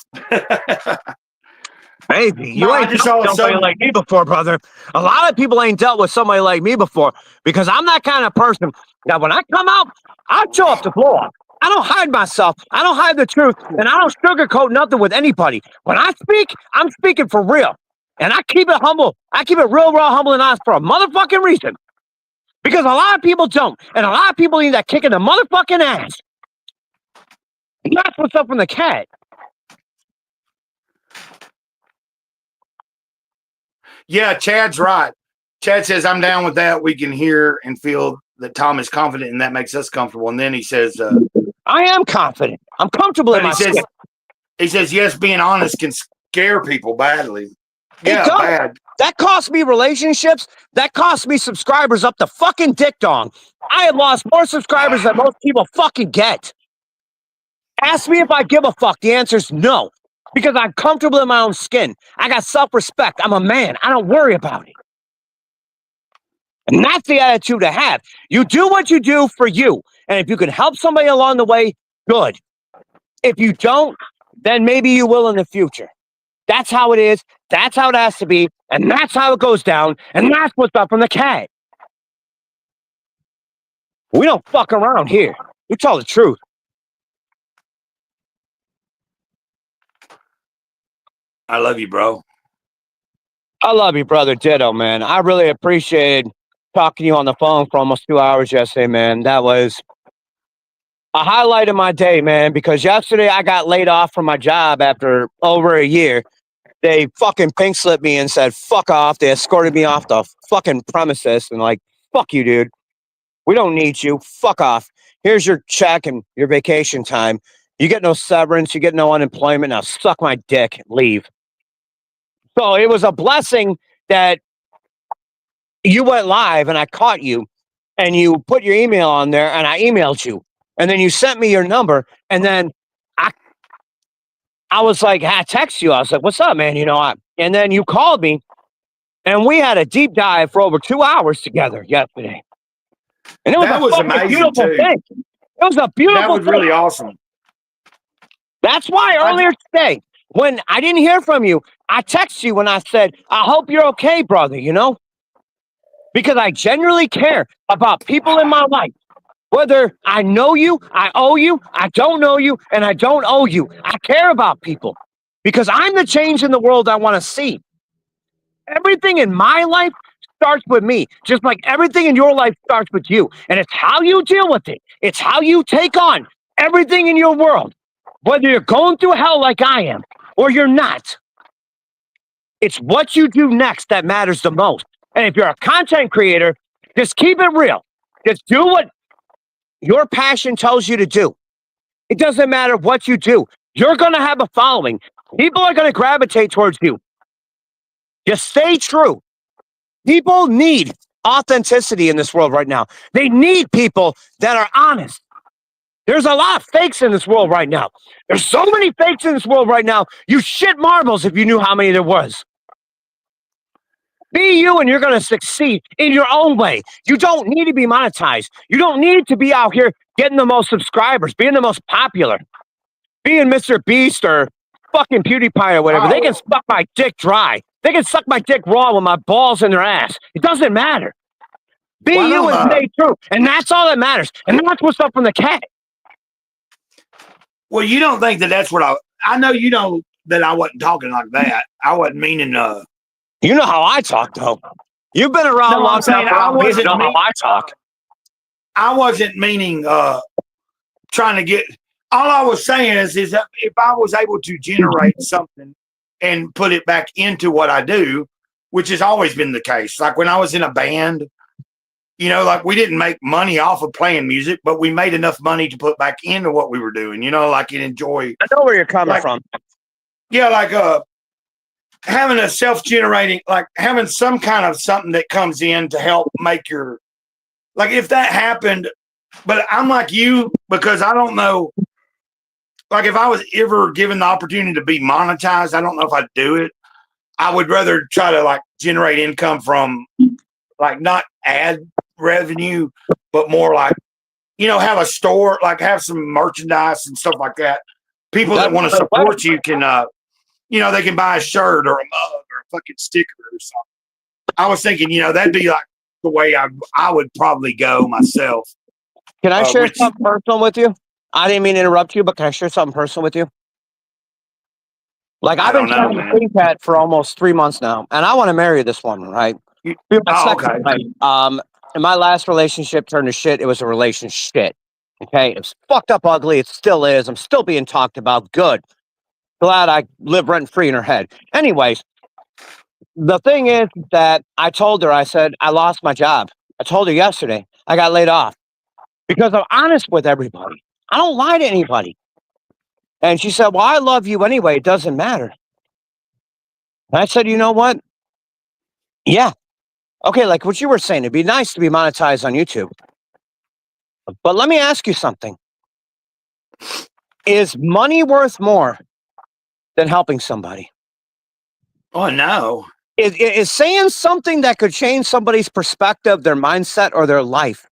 Maybe. You ain't dealt with somebody like me before, brother. A lot of people ain't dealt with somebody like me before because I'm that kind of person that when I come out, I show up the floor. I don't hide myself. I don't hide the truth. And I don't sugarcoat nothing with anybody. When I speak, I'm speaking for real. And I keep it humble. I keep it real, raw, humble, and honest for a motherfucking reason. Because a lot of people don't. And a lot of people need that kick in the motherfucking ass. And that's what's up from the cat.
Yeah, Chad's right. Chad says, I'm down with that. We can hear and feel that Tom is confident, and that makes us comfortable. And then he says,
I am confident. I'm comfortable in my skin.
He says, yes, being honest can scare people badly. Yeah, bad.
That cost me relationships. That cost me subscribers up the fucking dick dong. I have lost more subscribers than most people fucking get. Ask me if I give a fuck. The answer is no. Because I'm comfortable in my own skin. I got self-respect. I'm a man. I don't worry about it. And that's the attitude to have. You do what you do for you. And if you can help somebody along the way, good. If you don't, then maybe you will in the future. That's how it is. That's how it has to be. And that's how it goes down. And that's what's up from the cat. We don't fuck around here. We tell the truth.
I love you, bro.
I love you, brother. Ditto, man. I really appreciated talking to you on the phone for almost 2 hours yesterday, man. That was a highlight of my day, man, because yesterday I got laid off from my job after over a year. They fucking pink slipped me and said, fuck off. They escorted me off the fucking premises and like, fuck you, dude. We don't need you. Fuck off. Here's your check and your vacation time. You get no severance. You get no unemployment. Now suck my dick. Leave. So it was a blessing that you went live and I caught you and you put your email on there and I emailed you. And then you sent me your number. And then I was like, I text you. I was like, what's up, man? And then you called me and we had a deep dive for over 2 hours together yesterday. And it was
amazing,
beautiful
too.
thing. It was a beautiful
That was really awesome.
That's why earlier today, when I didn't hear from you, I texted you when I said, I hope you're okay, brother, because I genuinely care about people in my life. Whether I know you, I owe you, I don't know you, and I don't owe you. I care about people because I'm the change in the world I want to see. Everything in my life starts with me, just like everything in your life starts with you. And it's how you deal with it. It's how you take on everything in your world. Whether you're going through hell like I am or you're not, it's what you do next that matters the most. And if you're a content creator, just keep it real. Just do what your passion tells you to do. It doesn't matter what you do. You're going to have a following. People are going to gravitate towards you. Just stay true. People need authenticity in this world right now. They need people that are honest. There's a lot of fakes in this world right now. There's so many fakes in this world right now. You shit marbles if you knew how many there was. Be you and you're going to succeed in your own way. You don't need to be monetized. You don't need to be out here getting the most subscribers, being the most popular, being Mr. Beast or fucking PewDiePie or whatever. They can suck my dick dry. They can suck my dick raw with my balls in their ass. It doesn't matter. Be you and stay true. And that's all that matters. And that's what's up from the cat.
Well, you don't think that that's what I know you know that I wasn't talking like that. I wasn't meaning
You know how I talk, though. You've been around long time.
I wasn't
know how I talk.
I wasn't meaning trying to get. All I was saying is that if I was able to generate something and put it back into what I do, which has always been the case. Like when I was in a band, you know, like we didn't make money off of playing music, but we made enough money to put back into what we were doing, you know, like and enjoy.
I know where you're coming from.
Yeah, like having a self-generating, like having some kind of something that comes in to help make your, like if that happened, but I'm like you because I don't know, like if I was ever given the opportunity to be monetized, I don't know if I'd do it. I would rather try to like generate income from like not ad revenue, but more like, you know, have a store, like have some merchandise and stuff like that. People that want to support you can, you know, they can buy a shirt or a mug or a fucking sticker or something. I was thinking, you know, that'd be like the way I would probably go myself.
Can I share something personal with you? I didn't mean to interrupt you, but can I share something personal with you? Like I've been trying to Tomcat for almost 3 months now, and I want to marry this woman, right?
Okay.
And my last relationship turned to shit. It was a relationship. Okay, it was fucked up, ugly. It still is. I'm still being talked about. Good. Glad I live rent free in her head. Anyways, the thing is that I told her, I said, I lost my job. I told her yesterday I got laid off because I'm honest with everybody. I don't lie to anybody. And she said, well, I love you anyway. It doesn't matter. And I said, you know what? Yeah. Okay, like what you were saying, it'd be nice to be monetized on YouTube. But let me ask you something. Is money worth more than helping somebody?
Oh, no.
Is saying something that could change somebody's perspective, their mindset, or their life,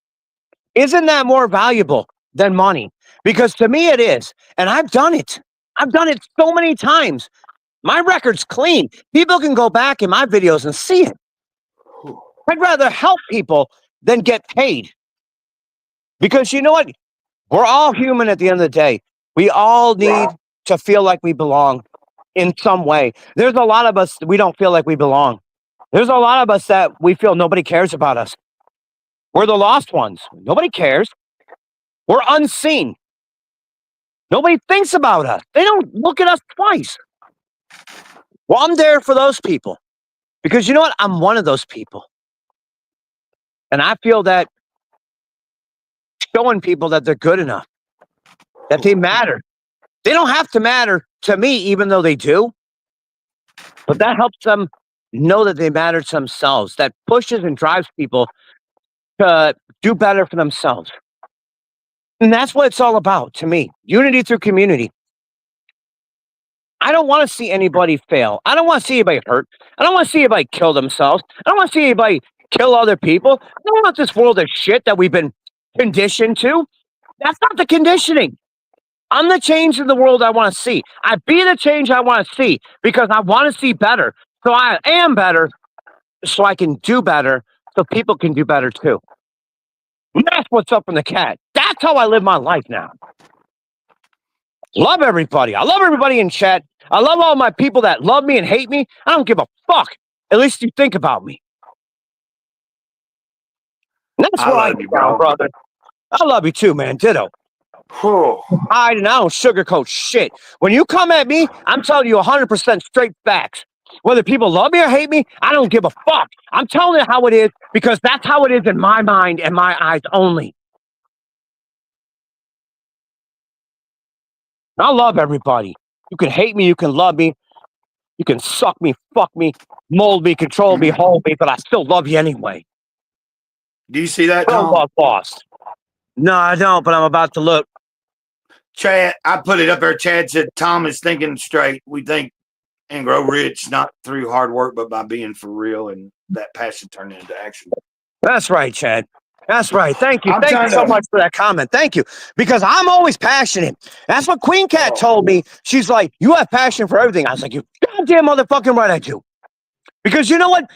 isn't that more valuable than money? Because to me it is. And I've done it. I've done it so many times. My record's clean. People can go back in my videos and see it. I'd rather help people than get paid. Because you know what? We're all human at the end of the day. We all need to feel like we belong in some way. There's a lot of us that we don't feel like we belong. There's a lot of us that we feel nobody cares about us. We're the lost ones. Nobody cares. We're unseen. Nobody thinks about us. They don't look at us twice. Well, I'm there for those people. Because you know what? I'm one of those people. And I feel that showing people that they're good enough, that they matter. They don't have to matter to me, even though they do. But that helps them know that they matter to themselves. That pushes and drives people to do better for themselves. And that's what it's all about to me. Unity through community. I don't want to see anybody fail. I don't want to see anybody hurt. I don't want to see anybody kill themselves. I don't want to see anybody kill other people. I don't want this world of shit that we've been conditioned to. That's not the conditioning. I'm the change in the world I want to see. I be the change I want to see because I want to see better. So I am better so I can do better so people can do better too. And that's what's up in the cat. That's how I live my life now. Love everybody. I love everybody in chat. I love all my people that love me and hate me. I don't give a fuck. At least you think about me. And that's what I love you, brother. I love you too, man. Ditto. I don't sugarcoat shit. When you come at me, I'm telling you 100% straight facts. Whether people love me or hate me, I don't give a fuck. I'm telling you how it is because that's how it is in my mind and my eyes only. I love everybody. You can hate me, you can love me, you can suck me, fuck me, mold me, control me, hold me, but I still love you anyway.
Do you see that,
Tom? Boss. No, I don't, but I'm about to look.
Chad, I put it up there. Chad said, Tom is thinking straight. We think and grow rich, not through hard work, but by being for real. And that passion turned into action.
That's right, Chad. That's right. Thank you.
I'm
Thank you
trying
so
to-
much for that comment. Thank you. Because I'm always passionate. That's what Queen Cat told me. She's like, you have passion for everything. I was like, you goddamn motherfucking right I do. Because you know what?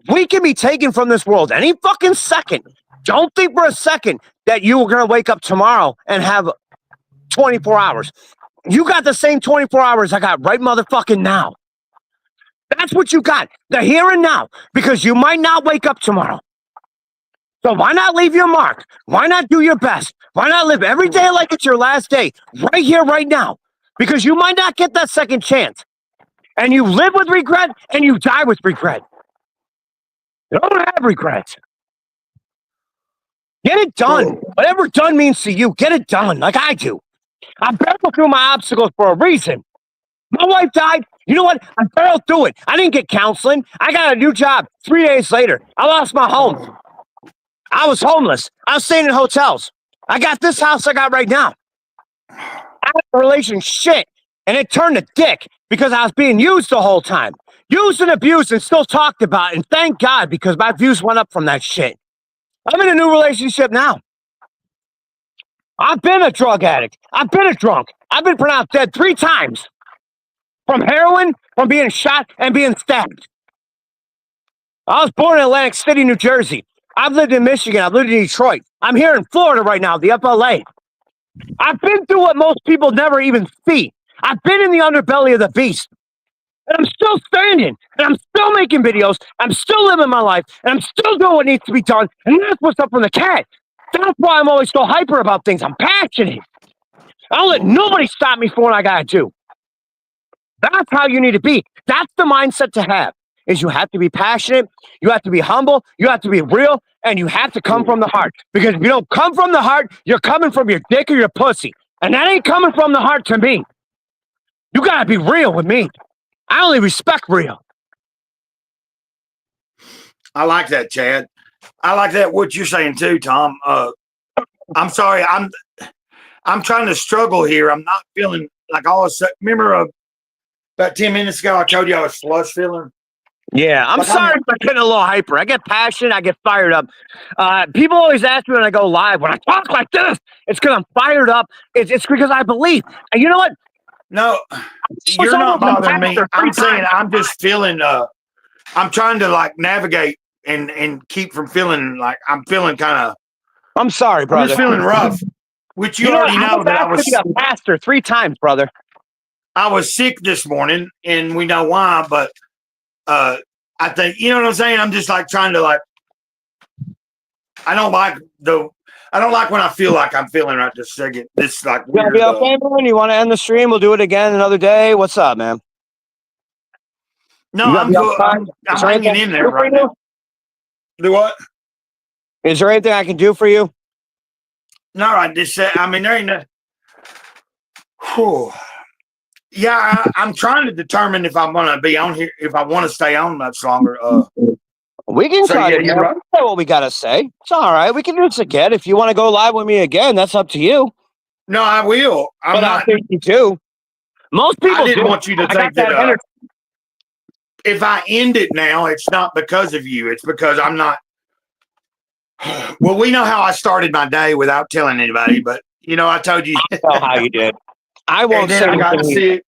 We can be taken from this world any fucking second. Don't think for a second that you are going to wake up tomorrow and have 24 hours. You got the same 24 hours I got right motherfucking now. That's what you got. The here and now. Because you might not wake up tomorrow. So why not leave your mark? Why not do your best? Why not live every day like it's your last day? Right here, right now. Because you might not get that second chance. And you live with regret and you die with regret. You don't have regrets. Get it done. Whatever done means to you, get it done like I do. I barreled through my obstacles for a reason. My wife died. You know what? I barreled through it. I didn't get counseling. I got a new job 3 days later. I lost my home. I was homeless. I was staying in hotels. I got this house I got right now. I had a relationship, and it turned to dick because I was being used the whole time. Used and abused and still talked about. And thank God, because my views went up from that shit. I'm in a new relationship now. I've been a drug addict. I've been a drunk. I've been pronounced dead 3 times. From heroin, from being shot, and being stabbed. I was born in Atlantic City, New Jersey. I've lived in Michigan. I've lived in Detroit. I'm here in Florida right now, the FLA. I've been through what most people never even see. I've been in the underbelly of the beast. And I'm still standing. And I'm still making videos. I'm still living my life. And I'm still doing what needs to be done. And that's what's up from the cat. That's why I'm always so hyper about things. I'm passionate. I don't let nobody stop me from what I gotta do. That's how you need to be. That's the mindset to have. Is you have to be passionate, you have to be humble, you have to be real, and you have to come from the heart. Because if you don't come from the heart, you're coming from your dick or your pussy. And that ain't coming from the heart to me. You gotta be real with me. I only respect real.
I like that, Chad. I like that what you're saying too, Tom. I'm sorry, I'm trying to struggle here. I'm not feeling like all of a sudden. Remember about 10 minutes ago, I told you I was flush feeling.
Yeah, I'm sorry for getting a little hyper. I get passionate, I get fired up. People always ask me when I go live, when I talk like this, it's because I'm fired up. It's because I believe. And you know what?
No, you're not bothering me. I'm saying I'm just feeling. I'm trying to like navigate and keep from feeling like I'm feeling kind of.
I'm sorry, brother.
I'm just feeling rough. Which you already know that I was
a pastor 3 times, brother.
I was sick this morning, and we know why. But I think you know what I'm saying. I'm just like trying to like. I don't like when I feel like I'm feeling right this second. This like weird.
You okay, man? You want to end the stream? We'll do it again another day. What's up, man?
No, I'm good. I'm hanging in there right now. Do what?
Is there anything I can do for you?
No, I just said. I mean, there ain't no. Whew. Yeah, I'm trying to determine if I'm going to be on here, if I want to stay on much longer.
We can cut it. Right. Say what we got to say. It's all right. We can do this again. If you want to go live with me again, that's up to you.
No, I will.
I think you do. Most people
I didn't want you to think that if I end it now, it's not because of you. It's because I'm not. Well, we know how I started my day without telling anybody, but you know, I told you.
I know how you did. I won't say
I got sick.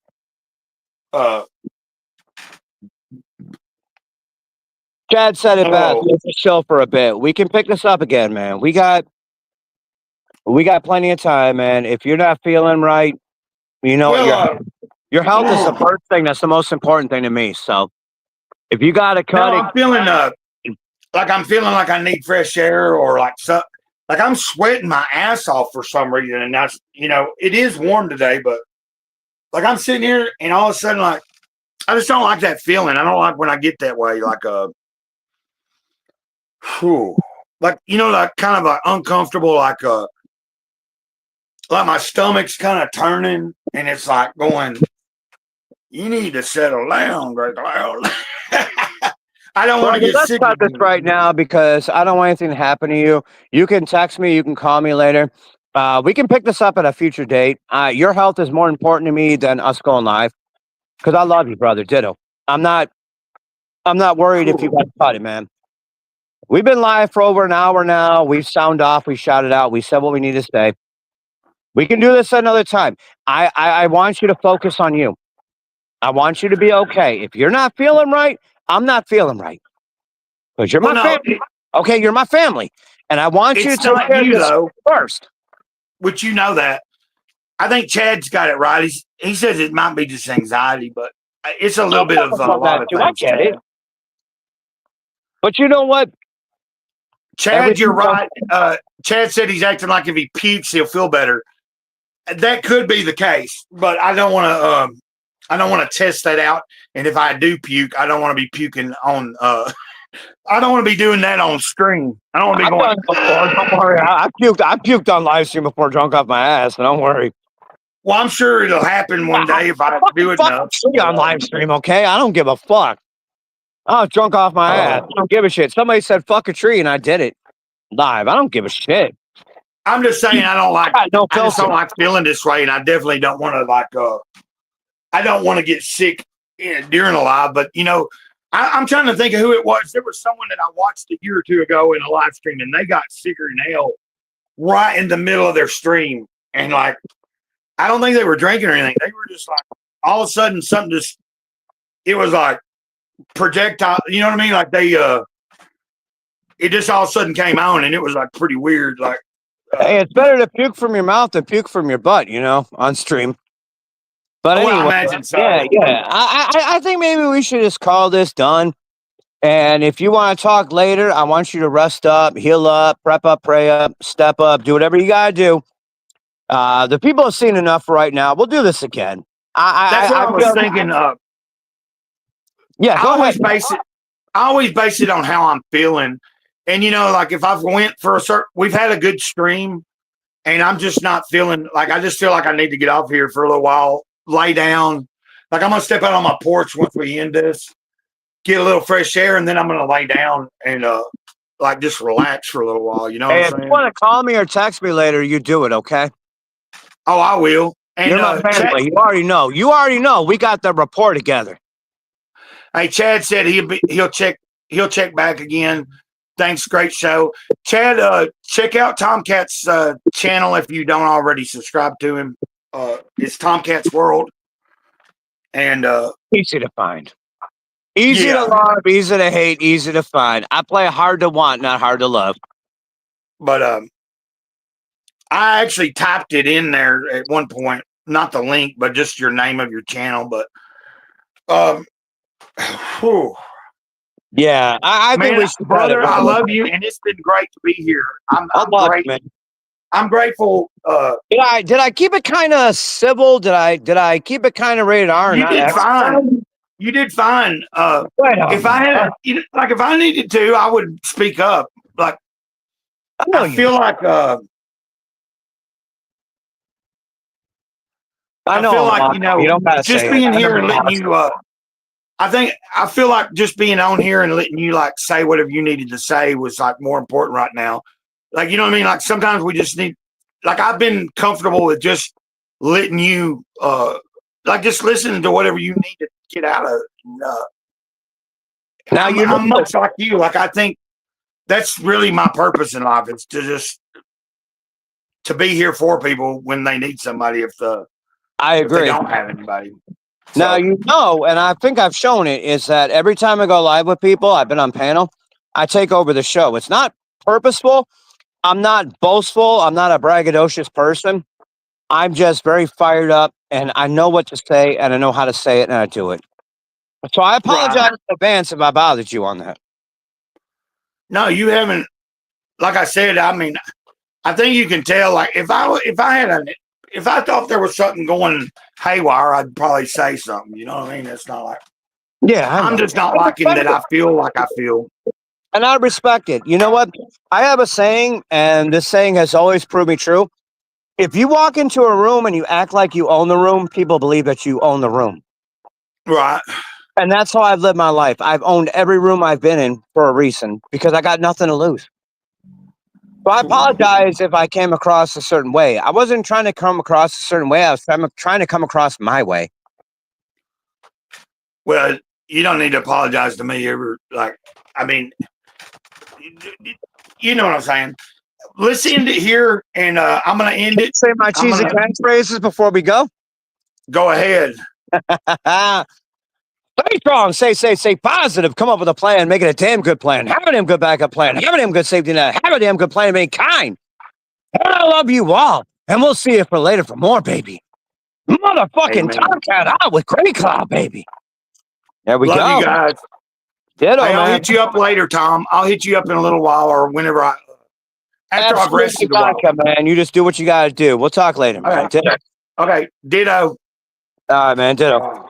Chad said it best. Let's chill for a bit. We can pick this up again, man. We got plenty of time, man. If you're not feeling right, you know your health is the first thing. That's the most important thing to me. So if you got to cut it,
I'm feeling like I need fresh air or like I'm sweating my ass off for some reason, and that's it is warm today, but like I'm sitting here and all of a sudden like I just don't like that feeling. I don't like when I get that way, like like like kind of like uncomfortable, like my stomach's kind of turning, and it's like going. You need to settle down, Great Cloud. I don't want to get sick.
Let's stop this right now because I don't want anything to happen to you. You can text me. You can call me later. We can pick this up at a future date. Your health is more important to me than us going live because I love you, brother. Ditto. I'm not. I'm not worried if you got to cut it, man. We've been live for over an hour now. We've sound off. We shouted out. We said what we need to say. We can do this another time. I want you to focus on you. I want you to be okay. If you're not feeling right, I'm not feeling right because you're
Well,
my
no,
family. Okay, you're my family, and I want you to
it's
take
not
care of
you
this
though.
first.
Which you know that. I think Chad's got it right. He says it might be just anxiety, but it's a little bit of a lot of
I
things.
get it, but you know what?
Chad, you're right. Chad said he's acting like if he pukes, he'll feel better. That could be the case, but I don't want to. I don't want to test that out. And if I do puke, I don't want to be puking on. I don't want to be doing that on stream. I don't want to be going.
Don't worry. I puked. I puked on live stream before, drunk off my ass. So don't worry.
Well, I'm sure it'll happen one day if I do it enough.
On live stream, okay? I don't give a fuck. I was drunk off my ass. I don't give a shit. Somebody said fuck a tree, and I did it live. I don't give a shit.
I'm just saying I don't like.
I
I just don't like feeling this way, and I definitely don't want to like. I don't want to get sick during a live, but you know, I'm trying to think of who it was. There was someone that I watched a year or two ago in a live stream, and they got sicker than hell right in the middle of their stream, and like, I don't think they were drinking or anything. They were just like, all of a sudden, something just. It was like projectile. You know what I mean? Like they. It just all of a sudden came on, and it was like pretty weird. Like.
Hey, it's better to puke from your mouth than puke from your butt, you know, on stream. But anyway,
I imagine so.
Yeah. I think maybe we should just call this done. And if you want to talk later, I want you to rest up, heal up, prep up, pray up, step up, do whatever you got to do. The people have seen enough right now. We'll do this again.
That's what I was thinking of.
Yeah,
I always base it on how I'm feeling. And you know, like if I've went for we've had a good stream, and I'm just not feeling like I just feel like I need to get off here for a little while, lay down. Like I'm gonna step out on my porch once we end this, get a little fresh air, and then I'm gonna lay down and like just relax for a little while. You know what I'm saying?
If you want to call me or text me later, you do it, okay?
Oh, I will. And
you're my family. You already know. You already know. We got the rapport together.
Hey, Chad said he'll check back again. Thanks, great show, Chad. Check out Tomcat's channel if you don't already subscribe to him. It's Tomcat's World, and
easy to find, easy to love, easy to hate, easy to find. I play hard to want, not hard to love.
But I actually typed it in there at one point, not the link, but just your name of your channel. But whew.
Yeah, I think we should.
Brother, I love you, and it's been great to be here. I'm great. Man. I'm grateful.
Did I keep it kind of civil? Did I keep it kind of rated R?
You did fine. You did fine. If I had, if I needed to, I would speak up. Like I feel like. I feel like you don't just being here and letting you. I feel like just being on here and letting you like say whatever you needed to say was like more important right now. Like, you know what I mean? Like sometimes we just need, like I've been comfortable with just letting you, like just listening to whatever you need to get out of. Now I'm much like you. Like I think that's really my purpose in life is to be here for people when they need somebody.
I agree.
If they don't have anybody.
So, now, and I think I've shown it, is that every time I go live with people, I've been on panel, I take over the show. It's not purposeful. I'm not boastful. I'm not a braggadocious person. I'm just very fired up, and I know what to say, and I know how to say it, and I do it. So I apologize in advance if I bothered you on that.
No, you haven't. Like I said, I mean, I think you can tell. Like if I thought there was something going haywire, I'd probably say something. You know what I mean? It's not like, I'm just not liking that I feel like I feel.
And I respect it. You know what? I have a saying, and this saying has always proved me true. If you walk into a room and you act like you own the room, people believe that you own the room.
Right.
And that's how I've lived my life. I've owned every room I've been in for a reason because I got nothing to lose. I apologize if I came across a certain way. I wasn't trying to come across a certain way. I was trying to come across my way.
Well, you don't need to apologize to me. I mean, you know what I'm saying. Let's end it here, and I'm going to end it.
Say my cheesy catchphrases before we go.
Go ahead.
Stay strong, say positive, come up with a plan, make it a damn good plan, have a damn good backup plan, have a damn good safety net, have a damn good plan of being kind. And I love you all, and we'll see you for later for more, baby. Motherfucking Tomcat out with Gray Cloud, baby. There we go.
Love you guys.
Ditto,
I'll
man.
hit you up later, Tom. I'll hit you up in a little while or whenever after I've rested a while.
Man, you just do what you gotta do. We'll talk later, man.
Okay. Ditto.
All right, man. Ditto.